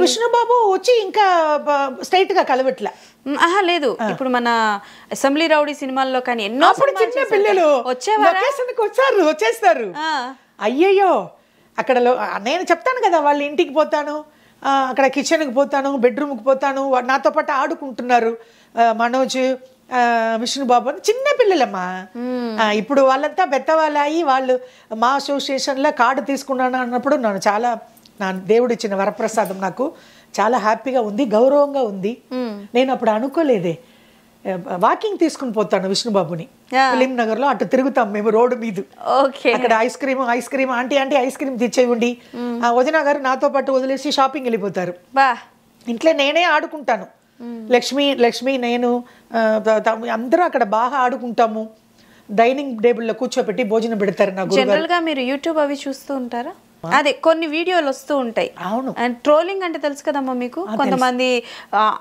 విష్ణుబాబు వచ్చి ఇంకా స్ట్రైట్ గా కలవట్లే. లేదు, ఇప్పుడు మన అసెంబ్లీ రౌడీ సినిమాల్లో కానీ ఎన్నో చిన్న పిల్లలు వచ్చేస్తారు. అయ్యయ్యో, అక్కడ నేను చెప్తాను కదా, వాళ్ళ ఇంటికి పోతాను, అక్కడ కిచెన్కి పోతాను, బెడ్రూమ్కి పోతాను, నాతో పాటు ఆడుకుంటున్నారు మనోజ్, విష్ణుబాబు అని చిన్న పిల్లలమ్మా. ఇప్పుడు వాళ్ళంతా పెద్దవాళ్ళు అయ్యి వాళ్ళు మా అసోసియేషన్లో కార్డు తీసుకున్నాను అన్నప్పుడు నన్ను చాలా, నా దేవుడు ఇచ్చిన వరప్రసాదం, నాకు చాలా హ్యాపీగా ఉంది, గౌరవంగా ఉంది. నేను అప్పుడు అనుకోలేదే, వాకింగ్ తీసుకుని పోతాను విష్ణుబాబుని, ఫిలిం నగర్ లో అటు తిరుగుతాం మేము రోడ్డు మీద, అక్కడ ice cream aunty ice cream తెచ్చేయండి, వదిన గారు నాతో పాటు వదిలేసి షాపింగ్ వెళ్ళిపోతారు. ఇంట్లో నేనే ఆడుకుంటాను, లక్ష్మి నేను అందరూ అక్కడ బాగా ఆడుకుంటాము. డైనింగ్ టేబుల్లో కూర్చోబెట్టి భోజనం పెడతారు. నాకు జనరల్ గా మీరు యూట్యూబ్ అవి చూస్తూ ఉంటారా? అదే కొన్ని వీడియోలు వస్తూ ఉంటాయి. అవును. అండ్ ట్రోలింగ్ అంటే తెలుసు కదమ్మా మీకు, కొంతమంది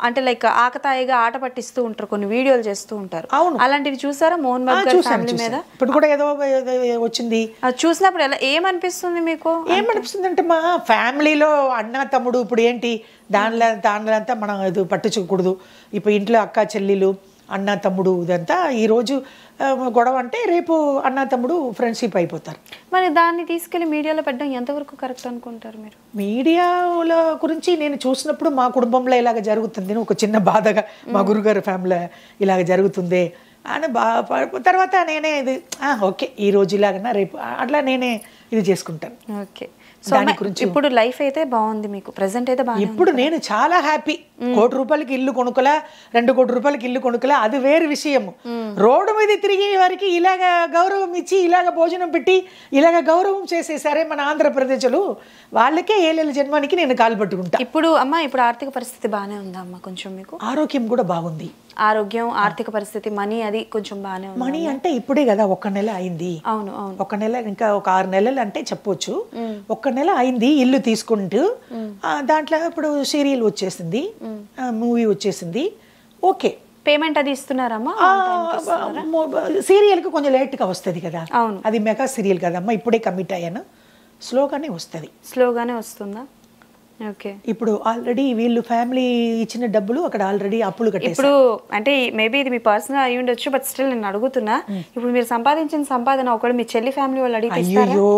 అంటే లైక్ ఆకతాయిగా ఆట పట్టిస్తూ ఉంటారు, కొన్ని వీడియోలు చేస్తూ ఉంటారు. అవును, అలాంటివి చూసారా మోహన్ బాబు గారి ఫ్యామిలీ మీద? ఇప్పుడు కూడా ఏదో వచ్చింది, అది చూసినప్పుడు ఎలా ఏమనిపిస్తుంది మీకు? ఏమనిపిస్తుంది అంటే మా ఫ్యామిలీలో అన్న తమ్ముడు ఇప్పుడు ఏంటి దానిలో అంతా మనం ఇది పట్టించకూడదు. ఇప్పుడు ఇంట్లో అక్క చెల్లెలు అన్న తమ్ముడు ఇదంతా ఈరోజు గొడవ అంటే రేపు అన్న తమ్ముడు ఫ్రెండ్షిప్ అయిపోతారు. మరి దాన్ని తీసుకెళ్లి మీడియాలో పెట్టడం ఎంతవరకు కరెక్ట్ అనుకుంటారు మీరు? మీడియాల గురించి నేను చూసినప్పుడు మా కుటుంబంలో ఇలాగ జరుగుతుంది, ఒక చిన్న బాధగా మా గురుగారు ఫ్యామిలీ ఇలాగ జరుగుతుంది అని తర్వాత నేనే ఇది ఓకే ఈ రోజు ఇలాగన్నా రేపు అట్లా నేనే ఇది చేసుకుంటాను. ఓకే, సో ఇప్పుడు లైఫ్ అయితే బాగుంది మీకు, ప్రెసెంట్ అయితే బాగుంది. ఇప్పుడు నేను చాలా హ్యాపీ. ₹1 కోటి ఇల్లు కొనుక్కలా, ₹2 కోటి ఇల్లు కొనుక్కలా, అది వేరు విషయం. రోడ్డు మీద తిరిగే వారికి ఇలాగ గౌరవం ఇచ్చి ఇలాగ భోజనం పెట్టి ఇలాగ గౌరవం చేసేసారే మన ఆంధ్రప్రదేశ్లో, వాళ్ళకే ఏళ్ళ జన్మానికి నేను కాలు పట్టుకుంటా. ఇప్పుడు ఇప్పుడు ఆర్థిక పరిస్థితి బాగానే ఉందా అమ్మా? కొంచెం మీకు ఆరోగ్యం కూడా బాగుంది. ఆరోగ్యం, ఆర్థిక పరిస్థితి, మనీ అది కొంచెం బాగానే ఉంది. మనీ అంటే ఇప్పుడే కదా 1 నెల అయింది. అవును అవును, 1 నెల ఇంకా ఒక 6 నెలలు అంటే చెప్పొచ్చు. 1 నెల అయింది ఇల్లు తీసుకుంటూ. దాంట్లో ఇప్పుడు సీరియల్ వచ్చేసింది, మూవీ వచ్చేసింది. ఓకే, పేమెంట్ అది ఇస్తున్నారమ్మా? సీరియల్కి కొంచెం లేట్గా వస్తుంది కదా, అవును, అది మెగా సీరియల్ కదమ్మా, ఇప్పుడే కమిట్ అయ్యాను. స్లోగానే వస్తుంది. స్లోగానే వస్తుందా? ఓకే, ఇప్పుడు ఆల్రెడీ వీళ్ళు ఫ్యామిలీ ఇచ్చిన డబ్బులు అక్కడ ఆల్రెడీ అప్పులు కట్టేశారు. ఇప్పుడు అంటే మేబీ ఇది మీ పర్సనల్ అయి ఉండొచ్చు, బట్ స్టిల్ నేను అడుగుతున్నా, ఇప్పుడు మీరు సంపాదించిన సంపాదన ఒకటి మీ చెల్లి ఫ్యామిలీ వాళ్ళు అడిగితే? అయ్యో,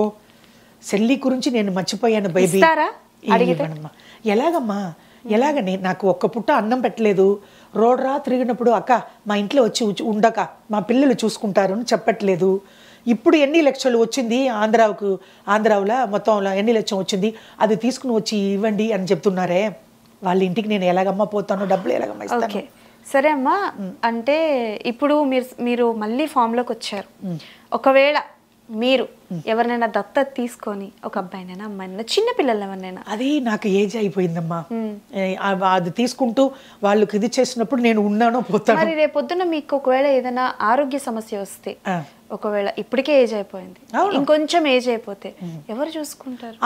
చెల్లి గురించి నేను మర్చిపోయాను బేబీ. ఎలాగమ్మా, ఎలాగని నాకు ఒక్క పుట్ట అన్నం పెట్టలేదు, రోడ్రా తిరిగినప్పుడు అక్క మా ఇంట్లో వచ్చి ఉండక మా పిల్లలు చూసుకుంటారు అని చెప్పట్లేదు. ఇప్పుడు ఎన్ని లక్షలు వచ్చింది ఆంధ్రావులో మొత్తంలో ఎన్ని లక్షం వచ్చింది, అది తీసుకుని వచ్చి ఇవ్వండి అని చెప్తున్నారే, వాళ్ళ ఇంటికి నేను ఎలాగమ్మా పోతాను, డబ్బులు ఎలాగమ్మా ఇస్తాను? సరే అమ్మా, అంటే ఇప్పుడు మీరు మళ్ళీ ఫామ్లోకి వచ్చారు. ఒకవేళ మీరు ఎవరినైనా దత్తత తీసుకొని ఒక అబ్బాయినైనా అమ్మాయినైనా చిన్న పిల్లలు ఎవరినైనా, అది నాకు ఏజ్ అయిపోయిందమ్మా, అది తీసుకుంటూ వాళ్ళకి ఇది చేసినప్పుడు నేను ఉన్నానో పోతాను. మరి రేపొద్దున మీకు ఒకవేళ ఏదైనా ఆరోగ్య సమస్య వస్తే, ఒకవేళ ఇప్పటికే ఏజ్ అయిపోయింది, ఇంకొంచెం ఏజ్ అయిపోతే ఎవరు చూసుకుంటారు?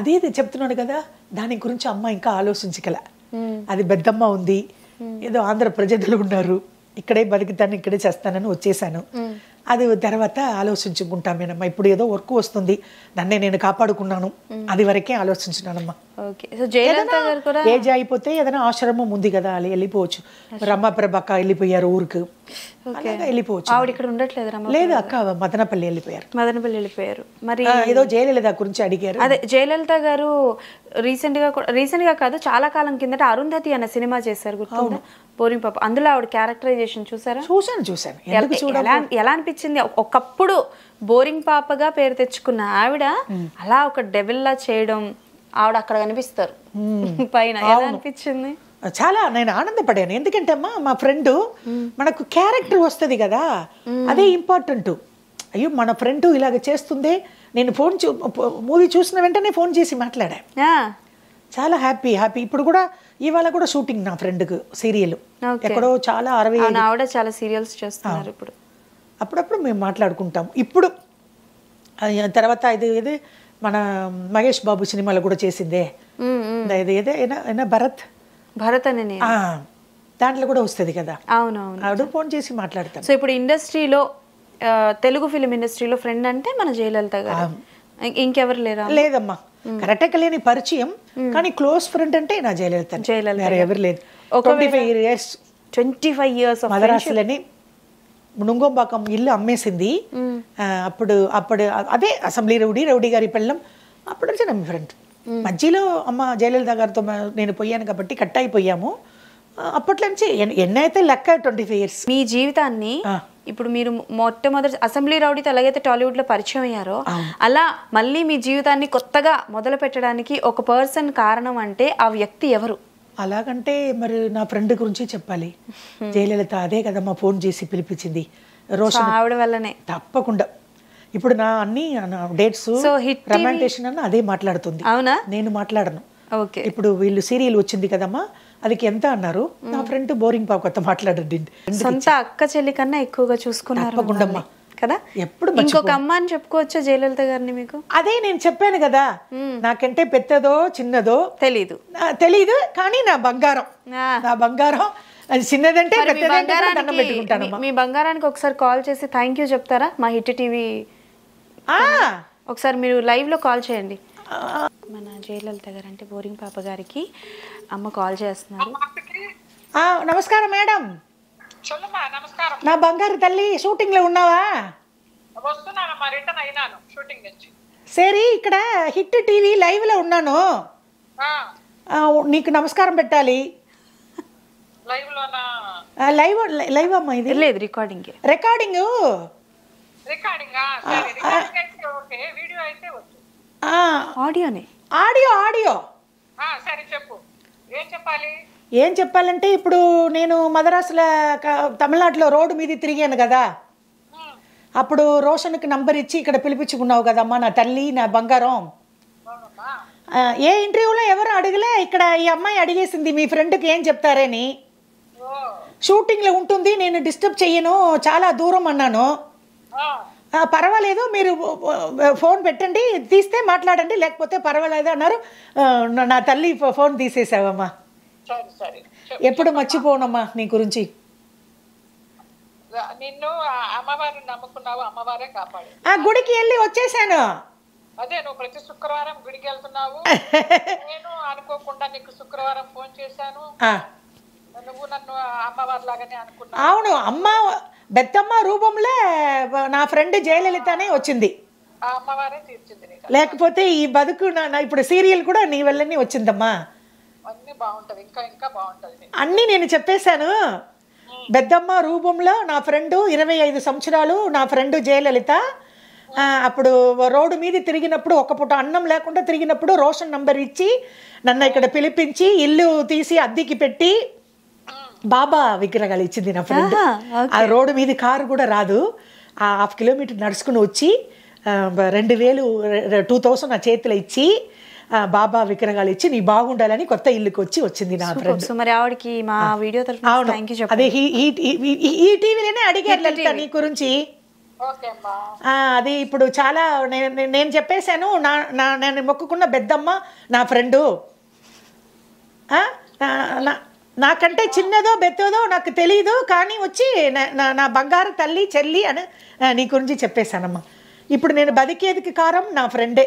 అదే చెప్తున్నాడు కదా, దాని గురించి అమ్మ ఇంకా ఆలోచించగల. అది పెద్దమ్మ ఉంది, ఏదో ఆంధ్ర ప్రజలు ఉన్నారు, ఇక్కడే బతికితాను ఇక్కడే చేస్తానని వచ్చేసాను. అది తర్వాత ఆలోచించుకుంటామేనమ్మా. ఇప్పుడు ఏదో వర్క్ వస్తుంది, నన్నే నేను కాపాడుకున్నాను, అది వరకే ఆలోచించినానమ్మా. ఏజ్ అయిపోతే ఏదైనా ఆశ్రమం ఉంది కదా, అలా వెళ్ళిపోవచ్చు. రమాప్రభక్క వెళ్ళిపోయారు ఊరికి, వెళ్ళిపోవచ్చు. ఆవిడ ఇక్కడ ఉండట్లేదు? లేదు అక్క, మదనపల్లి వెళ్ళిపోయారు. మరి ఏదో జయలలిత గురించి అడిగారు. అదే జయలలిత గారు రీసెంట్ గా కాదు, చాలా కాలం కిందట అరుంధతి అనే సినిమా చేశారు, గుర్తుందా? బోరింగ్ పాప. అందులో ఆవిడ క్యారెక్టరైజేషన్ చూసారా? చూసాను. ఎలా అనిపించింది? ఒకప్పుడు బోరింగ్ పాపగా పేరు తెచ్చుకున్న ఆవిడ అలా ఒక డెవిల్ లా చేయడం, ఆవిడ అక్కడ కనిపిస్తారు పైన, ఎలా అనిపించింది? చాలా నేను ఆనందపడాను. ఎందుకంటే అమ్మా మా ఫ్రెండ్ మనకు క్యారెక్టర్ వస్తుంది కదా, అదే ఇంపార్టెంట్. అయ్యో మన ఫ్రెండ్ ఇలాగ చేస్తుందే, నేను మూవీ చూసిన వెంటనే ఫోన్ చేసి మాట్లాడా. చాలా హ్యాపీ. ఇప్పుడు కూడా ఇవాళ కూడా షూటింగ్ నా ఫ్రెండ్కి సీరియల్ ఎక్కడో చాలా 60 ఆవిడ చాలా సీరియల్స్ చేస్తున్నారు ఇప్పుడు. అప్పుడప్పుడు మేము మాట్లాడుకుంటాం. ఇప్పుడు తర్వాత ఇది మన మహేష్ బాబు సినిమాలో కూడా చేసిందే, ఇది భరత్ అని దాంట్లో కూడా వస్తుంది కదా. అవునవును, ఆవిడ ఫోన్ చేసి మాట్లాడతాను. సో ఇప్పుడు ఇండస్ట్రీలో తెలుగు ఫిలిం ఇండస్ట్రీలో ఫ్రెండ్ అంటే మన జయలలిత గారు, ఇంకెవరు లేరా? లేదమ్మా, కరెక్ట్గా లేని పరిచయం, కానీ క్లోజ్ ఫ్రెండ్ అంటే నా జయలలిత. ఎవరు లేదు. 25 years మదరాసులని నుంగంబాకం ఇల్లు అమ్మేసింది. అప్పుడు అదే అసెంబ్లీ రౌడీ గారి పెళ్ళం. అప్పుడు వచ్చి నా ఫ్రెండ్. మధ్యలో అమ్మ జయలలిత గారితో నేను పోయాను కాబట్టి కట్ అయిపోయాము. అప్పట్లో నుంచి ఎన్నైతే లెక్క 25 years. మీ జీవితాన్ని ఇప్పుడు మీరు మొట్టమొదటి అసెంబ్లీ రౌడీతో ఎలాగైతే టాలీవుడ్ లో పరిచయం అయ్యారో, అలా మళ్ళీ మీ జీవితాన్ని కొత్తగా మొదలు పెట్టడానికి ఒక పర్సన్ కారణం అంటే ఆ వ్యక్తి ఎవరు? అలాగంటే మరి నా ఫ్రెండ్ గురించి చెప్పాలి. జయలలిత అదే కదమ్మా ఫోన్ చేసి పిలిపించింది. రోషన్ ఆవిడ వల్లనే. తప్పకుండా. ఇప్పుడు నా అన్ని డేట్స్ రొమాంటేషన్ అన్న అదే మాట్లాడుతుంది. అవునా? నేను మాట్లాడను. ఓకే. ఇప్పుడు వీళ్ళు సీరియల్ వచ్చింది కదమ్మా, అదికి ఎంత అన్నారు. నా ఫ్రెండ్ బోరింగ్ పాప కొత్త మాట్లాడండి. సొంత అక్క చెల్లి కన్నా ఎక్కువగా చూసుకున్నారు కదా. ఎప్పుడు ఇంకొక అమ్మ అని చెప్పుకోవచ్చా జయలలిత గారిని మీకు? అదే నేను చెప్పాను కదా, నాకంటే పెద్దదో చిన్నదో తెలీదు, కానీ నా బంగారం అది చిన్నదంటే దండం పెట్టుకుంటాను. మీ బంగారానికి ఒకసారి కాల్ చేసి థ్యాంక్ యూ చెప్తారా? మా హిట్ టీవీ ఒకసారి మీరు లైవ్ లో కాల్ చేయండి. మన జయలలిత గారు అంటే బోరింగ్ పాప గారికి అమ్మ కాల్ చేస్తున్నారు. నమస్కారం మేడం. నా బంగారు తల్లి, షూటింగ్ లో ఉన్నావా? సరే, ఇక్కడ హిట్ టీవీ లైవ్ లో ఉన్నాను. నీకు నమస్కారం పెట్టాలి. లైవ్ అమ్మా, ఇది లేదు రికార్డింగ్. ఆడియో. ఏం చెప్పాలంటే, ఇప్పుడు నేను మదరాసులో తమిళనాడులో రోడ్డు మీద తిరిగాను కదా, అప్పుడు రోషన్కి నంబర్ ఇచ్చి ఇక్కడ పిలిపించుకున్నావు కదమ్మా నా తల్లి, నా బంగారం. ఏ ఇంటర్వ్యూలో ఎవరు అడగలే, ఇక్కడ ఈ అమ్మాయి అడిగేసింది మీ ఫ్రెండ్కి ఏం చెప్తారని. షూటింగ్లో ఉంటుంది, నేను డిస్టర్బ్ చెయ్యను, చాలా దూరం అన్నాను. పర్వాలేదు, మీరు ఫోన్ పెట్టండి, తీస్తే మాట్లాడండి, లేకపోతే పర్వాలేదు అన్నారు. నా తల్లి ఫోన్ తీసేసావమ్మా. ఎప్పుడు మర్చిపోనమ్మా నీ గురించి. నిన్ను అమ్మవారిని నమ్ముకున్నావు, అమ్మవారే కాపాడు. ఆ గుడికి వెళ్ళి వచ్చేసాను. అదే నువ్వు ప్రతి శుక్రవారం గుడికి వెళ్తున్నావు. నేను అనుకోకుండా నీకు శుక్రవారం ఫోన్ చేశాను. నువ్వు నన్ను అమ్మవారి లాగానే అనుకున్నావు. అవును, అమ్మ బెత్తమ్మ రూపంలో నా ఫ్రెండ్ జయలలితనే వచ్చింది. ఆ అమ్మవారే తీర్చింది. లేకపోతే ఈ బతుకు ఇప్పుడు సీరియల్ కూడా నీ వల్లనే వచ్చిందమ్మా. అన్ని బాగుంటది, ఇంకా ఇంకా బాగుంటది. అన్నీ నేను చెప్పేశాను. బెద్దమ్మ రూపంలో నా ఫ్రెండు 25 సంవత్సరాలు, నా ఫ్రెండు జయలలిత. అప్పుడు రోడ్డు మీద తిరిగినప్పుడు, ఒక పూట అన్నం లేకుండా తిరిగినప్పుడు రోషన్ నంబర్ ఇచ్చి నన్ను ఇక్కడ పిలిపించి ఇల్లు తీసి అద్దెకి పెట్టి బాబా విగ్రహాలు ఇచ్చింది నా ఫ్రెండ్. ఆ రోడ్డు మీద కారు కూడా రాదు, 1/2 కిలోమీటర్ నడుచుకుని వచ్చి 2000 నా చేతిలో ఇచ్చి బాబా విగ్రహాలు ఇచ్చి నీ బాగుండాలని కొత్త ఇల్లుకి వచ్చింది నా ఫ్రెండ్. మరి ఆవిడకి మా వీడియో తరఫున థాంక్యూ చెప్పండి. అదే ఈ టీవీలోనే అడిగారు లలిత నీ గురించి. అది ఇప్పుడు చాలా నేను చెప్పేశాను. నేను మొక్కుకున్న బెద్దమ్మ నా ఫ్రెండు. నాకంటే చిన్నదో బెత్తదో నాకు తెలీదు, కానీ వచ్చి నా బంగారు తల్లి చెల్లి అని నీ గురించి చెప్పేశానమ్మా. ఇప్పుడు నేను బతికేదికి కారం నా ఫ్రెండే.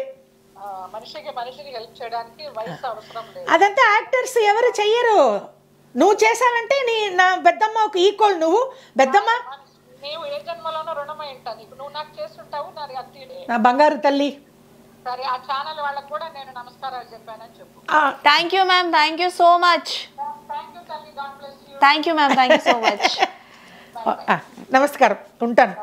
అదంతా యాక్టర్స్ ఎవరు చెయ్యరు. నువ్వు చేసావంటే నా బెద్దమ్మ ఒక ఈక్వల్. నువ్వు బెద్దమ్మ నా బంగారు తల్లి. Thank you ma'am, thank you so much. Thank you ma'am, thank you so much. నమస్కారం, ఉంటాను.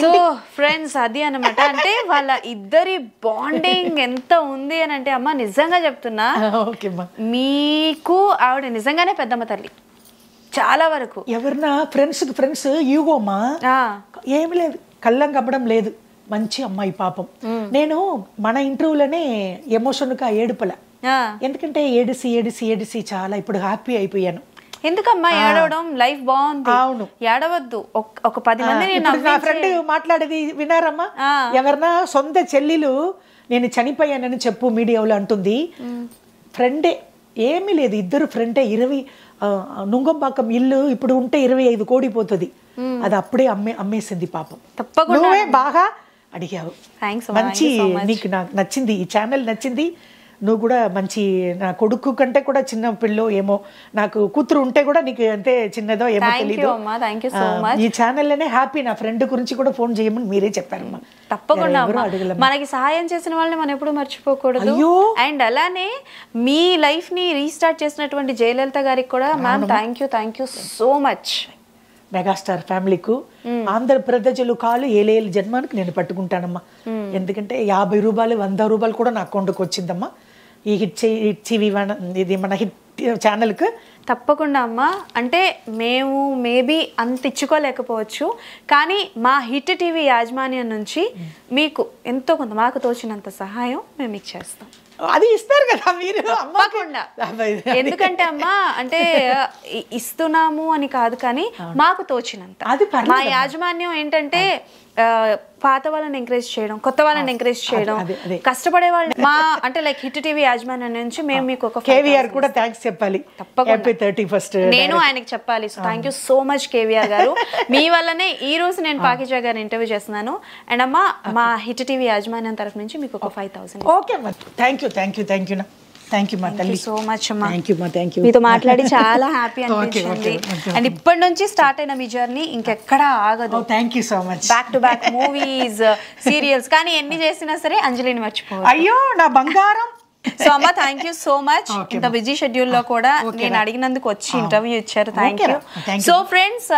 సో ఫ్రెండ్స్, అది అనమాట. అంటే వాళ్ళ ఇద్దరి బాండింగ్ ఎంత ఉంది అని అంటే, అమ్మ నిజంగా చెప్తున్నా, మీకు ఆవిడ నిజంగానే పెద్దమ్మ తల్లి. చాలా వరకు. ఎవరన్నా ఫ్రెండ్స్ ఈగోమా, ఏమి లేదు, కళ్ళం కప్పడం లేదు, మంచి అమ్మాయి పాపం. నేను మన ఇంటర్వ్యూలోనే ఎమోషన్గా ఏడుపల, ఎందుకంటే ఏడిసి చాలా ఇప్పుడు హ్యాపీ అయిపోయాను. ఎందుకమ్మా ఏడవడం, లైఫ్ బాగుంది. అవును, ఏడవద్దు. ఒక 10 మంది నా ఫ్రెండ్ మాట్లాడేది వినారమ్మా, ఎవరన్నా సొంత చెల్లెలు నేను చనిపోయానని చెప్పు మీడియాలో అంటుంది. ఫ్రెండే, ఏమీ లేదు, ఇద్దరు ఫ్రెండే. 20 నుంగంపాకం ఇల్లు ఇప్పుడు ఉంటే 25 కోడిపోతుంది, అది అప్పుడే అమ్మేసింది పాపం. తప్పకుండా నువ్వే బాగా అడిగావు, మంచి, నీకు నాకు నచ్చింది, ఈ ఛానల్ నచ్చింది. నువ్వు కూడా మంచి, నా కొడుకు కంటే కూడా చిన్న పిల్లో ఏమో, నాకు కూతురు ఉంటే కూడా నీకు అంతే చిన్నదో ఏమో తెలియదు. ఈ ఛానల్లోనే హ్యాపీ. నా ఫ్రెండ్ గురించి కూడా ఫోన్ చేయమని మీరే చెప్పారమ్మా. తప్పకుండా మనకి సహాయం చేసిన వాళ్ళని మనం ఎప్పుడు మర్చిపోకూడదు. అండ్ అలానే మీ లైఫ్ ని రీస్టార్ట్ చేసినటువంటి జయలలిత గారికి కూడా ma'am thank you so much. Megastar ఫ్యామిలీకు ఆంధ్ర ప్రజలు కాలు ఏలేలు జన్మానికి నేను పట్టుకుంటానమ్మా. ఎందుకంటే 50 రూపాయలు 100 రూపాయలు కూడా నా అకౌంట్కి వచ్చిందమ్మా ఈ హిట్ టీవీ, ఇది మన హిట్ ఛానల్కి. తప్పకుండా అమ్మా. అంటే మేము మేబీ అంత ఇచ్చుకోలేకపోవచ్చు, కానీ మా హిట్ టీవీ యాజమాన్యం నుంచి మీకు ఎంతో కొంత మాకు తోచినంత సహాయం మేము ఇచ్చేస్తాం. అది ఇస్తారు కదా మీరు. తప్పకుండా. ఎందుకంటే అమ్మా, అంటే ఇస్తున్నాము అని కాదు, కానీ మాకు తోచినంత. మా యాజమాన్యం ఏంటంటే పాత వాళ్ళని ఎంకరేజ్ చేయడం, కొత్త వాళ్ళని ఎంకరేజ్ చేయడం, కష్టపడే వాళ్ళని మా అంటే లైక్ హిట్ టీవీ యాజమాన్యం నుంచి మేము మీకు ఒక కేవీఆర్ కూడా థ్యాంక్స్ చెప్పాలి. తప్పకుండా 31st నేను ఆయనకి చెప్పాలి. So thank you so much KVR గారు. మీ వల్లనే ఈ రోజు నేను పాకిజా గారిని ఇంటర్వ్యూ చేస్తున్నాను. అండ్ అమ్మా, మా హిట్ టీవీ యాజమాన్యం తరఫు నుంచి మీకు ఒక 5,000. ఓకే అమ్మా, థ్యాంక్ యూ మా తల్లి, సో మచ్ అమ్మా. Thank you. మీతో మాట్లాడి చాలా హ్యాపీ అనిపించింది. అండ్ ఇప్పటి నుంచి స్టార్ట్ అయిన మీ జర్నీ ఇంకెక్కడా ఆగదు. Thank you so much. Back to back movies, serials, కానీ ఎన్ని చేసినా సరే అంజలిని మర్చిపోవాలి. అయ్యో నా బంగారం. సో అమ్మ థ్యాంక్ యూ సో మచ్. ఇంత బిజీ షెడ్యూల్ లో కూడా నేను అడిగినందుకు వచ్చి ఇంటర్వ్యూ ఇచ్చారు. Thank you. సో ఫ్రెండ్స్,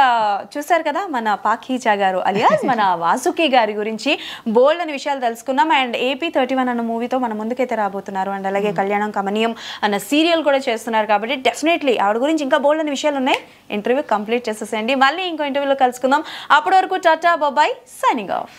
చూసారు కదా మన పాకీజా గారు అలియాస్ మన వాసుకి గారి గురించి బోల్డ్ అనే విషయాలు తెలుసుకున్నాం. అండ్ AP 31 అన్న మూవీతో మన ముందుకైతే రాబోతున్నారు. అండ్ అలాగే కళ్యాణం కమనీయం అన్న సీరియల్ కూడా చేస్తున్నారు. కాబట్టి డెఫినెట్లీ ఆవిడ గురించి ఇంకా బోల్డ్ అనే విషయాలు ఉన్నాయి. ఇంటర్వ్యూ కంప్లీట్ చేసేసేయండి. మళ్ళీ ఇంకో ఇంటర్వ్యూలో కలుసుకుందాం. అప్పటి వరకు టాటా బాయ్, సైనింగ్ ఆఫ్.